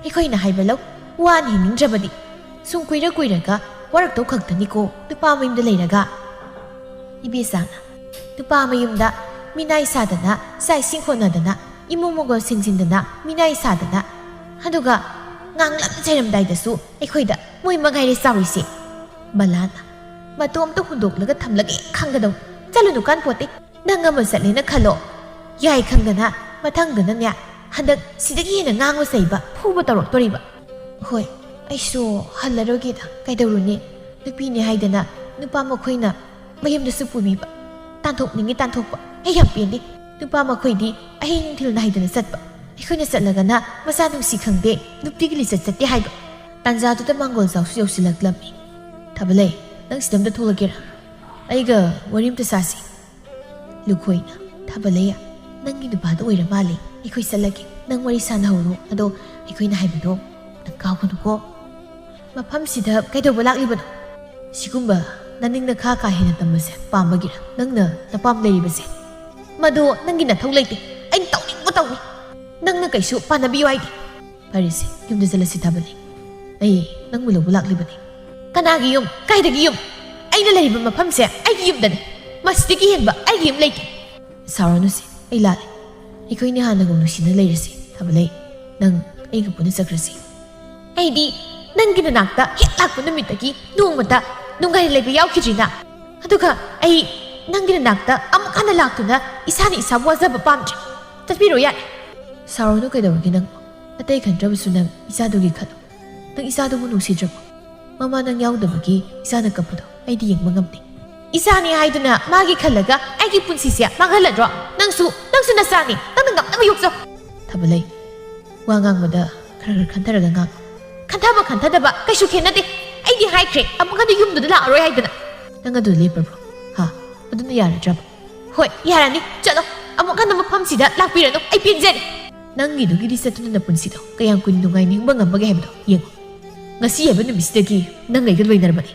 ꯑꯩꯈꯣꯏꯅ ꯍꯥꯏꯕ ꯂꯧ ꯋꯥꯅ ꯍꯤꯡꯅꯤꯡꯗ꯭ꯔꯕꯗꯤ ꯁꯨꯝ ꯀꯨꯏꯔꯒ ꯋꯥꯔꯛꯇꯧ ꯈꯛꯇꯅꯤꯀꯣ ꯅꯨꯄꯥ ꯃꯌꯨꯝꯗ ꯂꯩꯔꯒ ꯏꯕꯦꯆꯥꯅ ꯅꯨꯄಾ ꯃꯌꯨꯝꯗ ꯃꯤꯅꯥꯏ ꯁꯥꯗꯅ ꯆꯥꯛ ꯏꯁꯤꯡ ꯍꯣꯠꯅꯗꯅ ꯏꯃꯨꯡ ꯃꯪꯒꯣꯜ ꯁꯤꯡꯁꯤꯟꯗꯅ ꯃꯤꯅꯥꯏ ꯁꯥꯗꯅ ꯑꯗꯨꯒ ꯉꯥꯡꯂꯝ ꯆꯩꯔꯝꯗꯥꯏꯗꯁꯨ ꯑꯩꯈꯣꯏꯗ ꯃꯣꯏ ꯃꯉꯥꯏꯔꯦ ꯆꯥꯎꯔꯤꯁꯦ ꯕꯂꯥꯅ ꯃꯇꯣꯝꯇ ꯍꯨꯟꯗꯣꯛꯂꯒ ꯊꯝꯂꯒꯦ ꯈꯪꯒꯗꯧ ꯆꯠꯂꯨꯅꯨ ꯀꯥꯟꯄꯣꯠꯇꯦ ꯅꯪ ꯑꯃ ꯆꯠꯂꯦꯅ ꯈꯜꯂꯣ ꯌꯥꯏ ꯈꯪꯗꯅ ꯃꯊꯪꯗꯅꯅꯦ ꯍꯟꯗꯛ ꯁꯤꯗꯒꯤ ꯍꯦꯟꯅ ꯉꯥꯡꯕ ꯆꯩꯕ ꯐꯨꯕ ꯇꯧꯔꯛꯇꯣꯔꯤꯕ ꯍꯣꯏ ꯑꯩꯁꯨ ꯍꯜꯂꯔꯣꯏꯒꯦꯗ ꯀꯩꯗꯧꯔꯨꯅꯤ ꯅꯨꯄꯤꯅꯦ ꯍꯥꯏꯗꯅ ꯅꯨꯄꯥ ꯃꯈꯣꯏꯅ ꯃꯌꯨꯝꯗꯁꯨ ꯄꯨꯕꯤꯕ ꯇꯥꯟꯊꯣꯛꯅꯤꯡꯉꯤ ꯇꯥꯟꯊꯣꯛꯄ ꯑꯩ ꯌꯥꯝ ꯄꯦꯟꯗꯦ ꯅꯨꯄꯥ ꯃꯈꯣꯏꯗꯤ ꯑꯍꯤꯡ ꯅꯨꯡꯊꯤꯜ ꯅꯥꯏꯗꯅ ꯆꯠꯄ ꯑꯩꯈꯣꯏꯅ ꯆꯠꯂꯒꯅ ꯃꯆꯥ ꯅꯨꯡꯁꯤ ꯈꯪꯗꯦ ꯅꯨꯄꯤꯒꯤ ꯂꯤꯆꯠ ꯆꯠꯇꯦ ꯍꯥꯏꯕ ꯇꯥꯟꯖꯥꯗꯨꯗ ꯃꯪꯒꯣꯜꯖꯥꯎꯁꯨ ꯌꯧꯁꯤꯜꯂꯛꯂꯝꯃꯤ ꯊꯥꯕꯜꯂꯩ ꯅꯪ ꯁꯤꯗ ꯑꯝꯇ ꯊꯣꯛꯂꯛꯀꯦꯔꯥ ꯑꯩꯒ ꯋꯥꯔꯤ ꯑꯝꯇ ꯁꯥꯁꯤ ꯂꯨꯈꯣꯏꯅ ꯊꯥꯕꯜꯂꯩ ꯅꯪꯒꯤ ꯅꯨꯄꯥꯗ ꯑꯣꯏꯔ ꯃꯥꯜꯂꯦ ꯑꯩꯈꯣꯏ ꯆꯠꯂꯒꯦ ꯅꯪ ꯋꯥꯔꯤ ꯁꯥꯟꯅꯍꯧꯔꯣ ꯑꯗꯣ ꯑꯩꯈꯣꯏꯅ ꯍꯥꯏꯕꯗꯣ ꯅꯪ ꯀꯥꯎꯒꯅꯨꯀꯣ ꯃꯐꯝꯁꯤꯗ ꯀꯩꯗꯧꯕ ꯂꯥꯛꯂꯤꯕꯅꯣ ꯁꯤꯒꯨꯝꯕ ꯅꯅꯤꯡꯅ ꯈꯥ ꯍꯦꯟꯅ ꯇꯝꯕꯁꯦ ꯄꯥꯝꯕꯒꯤꯔ ꯅꯪꯅ ꯅꯄꯥꯝ ꯂꯩꯔꯤꯕꯁꯦ ꯃꯗꯣ ꯅꯪꯒꯤ ꯅꯊꯧ ꯂꯩꯇꯦ ꯑꯩꯅ ꯇꯧꯅꯤꯡꯕ ꯇꯧꯅꯤ ꯅꯪꯅ ꯀꯩꯁꯨ ꯄꯥꯟꯅꯕꯤꯌꯨ ꯍꯥꯏꯗꯦ ꯐꯔꯦꯁꯦ ꯌꯨꯝꯗ ꯆꯠꯂꯁꯤ ꯊꯥꯕꯜꯂꯩ ꯑꯩ ꯅꯪꯕꯨ ꯂꯧꯕ ꯂꯥꯛꯂꯤꯕꯅꯤ ꯀꯅꯥꯒꯤ ꯌꯨꯝ ꯀꯥꯏꯗꯒꯤ ꯌꯨꯝ ꯑꯩꯅ ꯂꯩꯔꯤꯕ ꯃꯐꯝꯁꯦ ꯑꯩꯒꯤ ꯌꯨꯝꯗꯅꯤ ꯃꯁꯤꯗꯒꯤ ꯍꯦꯟꯕ ꯑꯩꯒꯤ ꯌꯨꯝ ꯂꯩꯇꯦ ꯁꯥꯎꯔꯅꯨꯁꯦ ꯑꯩ ꯂꯥꯜꯂꯦ ꯑꯩꯈꯣꯏꯅ ꯍꯥꯟꯅꯒꯨꯝ ꯅꯨꯡꯁꯤꯅ ꯂꯩꯔꯁꯤ ꯊꯥꯕꯜꯂꯩ ꯅꯪ ꯑꯩꯒ ꯄꯨꯟꯅ ꯆꯠꯈ꯭ꯔꯁꯤ ꯑꯩꯗꯤ ꯅꯪꯒꯤ ꯅꯅꯥꯛꯇ ꯍꯦꯛ ꯂꯥꯛꯄ ꯅꯨꯃꯤꯠꯇꯒꯤ ꯅꯣꯡꯃꯇ ꯅꯨꯡꯉꯥꯏꯅ ꯂꯩꯕ ꯌꯥꯎꯈꯤꯗ꯭ꯔꯤꯅ ꯑꯗꯨꯒ ꯑꯩ ꯅꯪꯒꯤ ꯅꯅꯥꯛꯇ ꯑꯃꯨꯛ ꯍꯟꯅ ꯂꯥꯛꯇꯨꯅ ꯏꯁꯥꯅ ꯏꯁꯥꯕꯨ ꯋꯥꯖꯕ ꯄꯥꯝꯗ꯭ꯔꯦ ꯆꯠꯄꯤꯔꯣ ꯌꯥꯔꯦ ꯁꯥꯎꯔꯅꯨ ꯀꯩꯗꯧꯔꯒꯦ ꯅꯪ ꯑꯇꯩ ꯈꯟꯗ꯭ꯔꯕꯁꯨ ꯅꯪ ꯏꯆꯥꯗꯨꯒꯤ ꯈꯜꯂꯨ ꯅꯪ ꯏꯆꯥꯗꯨꯕꯨ ꯅꯨꯡꯁꯤꯗ꯭ꯔꯕꯣ ꯃꯃꯥ ꯅꯪ ꯌꯥꯎꯗꯕꯒꯤ ꯏꯆꯥꯅ ꯀꯞꯄꯗꯣ ꯑꯩꯗꯤ ꯌꯦꯡꯕ ꯉꯝꯗꯦ ꯏꯆꯥꯅꯤ ꯍꯥꯏꯗꯨꯅ ꯃꯥꯒꯤ ꯈꯜꯂꯒ ꯑꯩꯒꯤ ꯄꯨꯟꯁꯤꯁꯦ ꯃꯥꯡꯍꯜꯂꯗ꯭ꯔꯣ ꯅꯪꯁꯨ ꯅꯆꯥꯅꯤ ꯅꯪꯅ ꯉꯝꯅꯕ ꯌꯣꯛꯆꯧ ꯊꯥꯕꯂꯩ ꯋꯥ ꯉꯥꯡꯕꯗ ꯈꯔ ꯈꯟꯊꯔꯒ ꯉꯥꯡ ꯈꯟꯊꯕ ꯈꯟꯊꯗꯕ ꯀꯩꯁꯨ ꯈꯦꯠꯅꯗꯦ ꯑꯩꯗꯤ ꯍꯥꯏꯈ꯭ꯔꯦ ꯑꯃꯨꯛ ꯍꯟꯅ ꯌꯨꯝꯗꯨꯗ ꯂꯥꯛꯑꯔꯣꯏ ꯍꯥꯏꯗꯅ ꯅꯪ ꯑꯗꯨ ꯂꯦꯞꯄꯕ꯭ꯔꯣ ꯍꯥ ꯑꯗꯨꯅ ꯌꯥꯔꯗ꯭ꯔꯕ ꯍꯣꯏ ꯌꯥꯔꯅꯤ ꯆꯠꯂꯣ ꯑꯃꯨꯛ ꯍꯟꯅ ꯃꯐꯝꯁꯤꯗ ꯂꯥꯛꯄꯤꯔꯅꯨ ꯑꯩ ꯄꯦꯟꯖꯔꯦ ꯅꯪꯒꯤꯗꯨꯒꯤꯗꯤ ꯆꯠꯇꯨꯅ ꯄꯨꯟꯁꯤꯗꯣ ꯀꯌꯥꯝ ꯀꯨꯏꯅ ꯅꯨꯡꯉꯥꯏꯅꯤꯡꯕ ꯉꯝꯕꯒꯦ ꯍꯥꯏꯕꯗꯣ ꯌꯦꯡꯉꯣ ꯉꯁꯤ ꯍꯥꯏꯕ ꯅꯨꯃꯤꯠꯁꯤꯗꯒꯤ ꯅꯪ ꯑꯩꯒ ꯂꯣꯏꯅꯔꯕꯅꯤ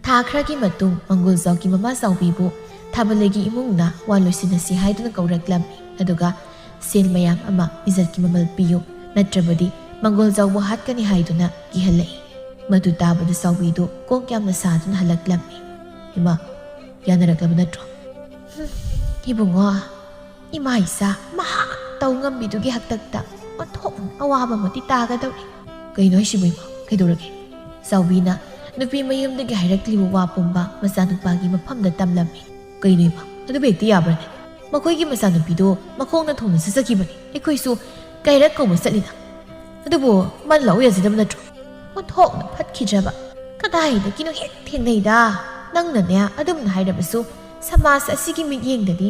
ꯊꯥ ꯈꯔꯒꯤ ꯃꯇꯨꯡ ꯃꯪꯒꯣꯜꯖꯥꯎꯒꯤ ꯃꯃꯥ ꯆꯥꯎꯕꯤꯕꯨ ꯊꯥꯕꯂꯩꯒꯤ ꯏꯃꯨꯡꯅ ꯋꯥ ꯂꯣꯏꯁꯤꯟꯅꯁꯤ ꯍꯥꯏꯗꯨꯅ ꯀꯧꯔꯛꯂꯝꯃꯤ ꯑꯗꯨꯒ ꯁꯦꯜ ꯃꯌꯥꯝ ꯑꯃ ꯏꯖꯠꯀꯤ ꯃꯃꯜ ꯄꯤꯌꯨ ꯅꯠꯇ꯭ꯔꯕꯗꯤ ꯃꯪꯒꯣꯜꯖꯥꯎꯕꯨ ꯍꯥꯠꯀꯅꯤ ꯍꯥꯏꯗꯨꯅ ꯀꯤꯍꯜꯂꯛꯏ ꯃꯗꯨ ꯇꯥꯕꯗ ꯆꯥꯎꯕꯤꯗꯨ ꯀꯣꯛ ꯌꯥꯝꯅ ꯁꯥꯗꯨꯅ ꯍꯜꯂꯛꯂꯝꯃꯤ ꯏꯃꯥ ꯌꯥꯅꯔꯛꯂꯕ ꯅꯠꯇ꯭ꯔꯣ ꯏꯕꯨꯡꯉꯣ ꯏꯃꯥ ꯏꯆꯥ ꯃꯍꯥꯛ ꯇꯧ ꯉꯝꯕꯤꯗꯨꯒꯤ ꯍꯛꯇꯛꯇ ꯑꯣꯟꯊꯣꯛꯅ ꯑꯋꯥꯕ ꯑꯃꯗꯤ ꯇꯥꯒꯗꯧꯔꯤ ꯀꯩꯅꯣ ꯍꯥꯏꯁꯤꯕꯨ ꯏꯃꯥ ꯀꯩꯗꯧꯔꯒꯦ ꯆꯥꯎꯕꯤꯅ ꯅꯨꯄꯤ ꯃꯌꯨꯝꯗꯒꯤ ꯍꯥꯏꯔꯛꯂꯤꯕ ꯋꯥ ꯄꯨꯝꯕ ꯃꯆꯥꯅꯨꯄꯥꯒꯤ ꯃꯐꯝꯗ ꯇꯝꯂꯝꯃꯤ ꯀꯩꯅꯣ ꯏꯃꯥ ꯑꯗꯨꯕꯨ ꯍꯦꯛꯇ ꯌꯥꯕ꯭ꯔꯅꯦ ꯃꯈꯣꯏꯒꯤ ꯃꯆꯥꯅꯨꯄꯤꯗꯣ ꯃꯈꯣꯡꯅ ꯊꯣꯡꯅ ꯆꯠꯆꯈꯤꯕꯅꯤ ꯑꯩꯈꯣꯏꯁꯨ ꯀꯩꯔꯛ ꯀꯧꯕ ꯆꯠꯂꯤꯅ ꯑꯗꯨꯕꯨ ꯃꯟ ꯂꯥꯎ ꯌꯥꯖꯗꯕ ꯅꯠꯇ꯭ꯔꯣ ꯑꯣꯟꯊꯣꯛꯅ ꯐꯠꯈꯤꯗ꯭ꯔꯕ ꯀꯗꯥꯏꯗꯒꯤꯅꯣ ꯍꯦꯛ ꯊꯦꯡꯅꯩꯗ ꯅꯪꯅꯅꯦ ꯑꯗꯨꯝꯅ ꯍꯥꯏꯔꯕꯁꯨ ꯁꯃꯥꯖ ꯑꯁꯤꯒꯤ ꯃꯤꯠꯌꯦꯡꯗꯗꯤ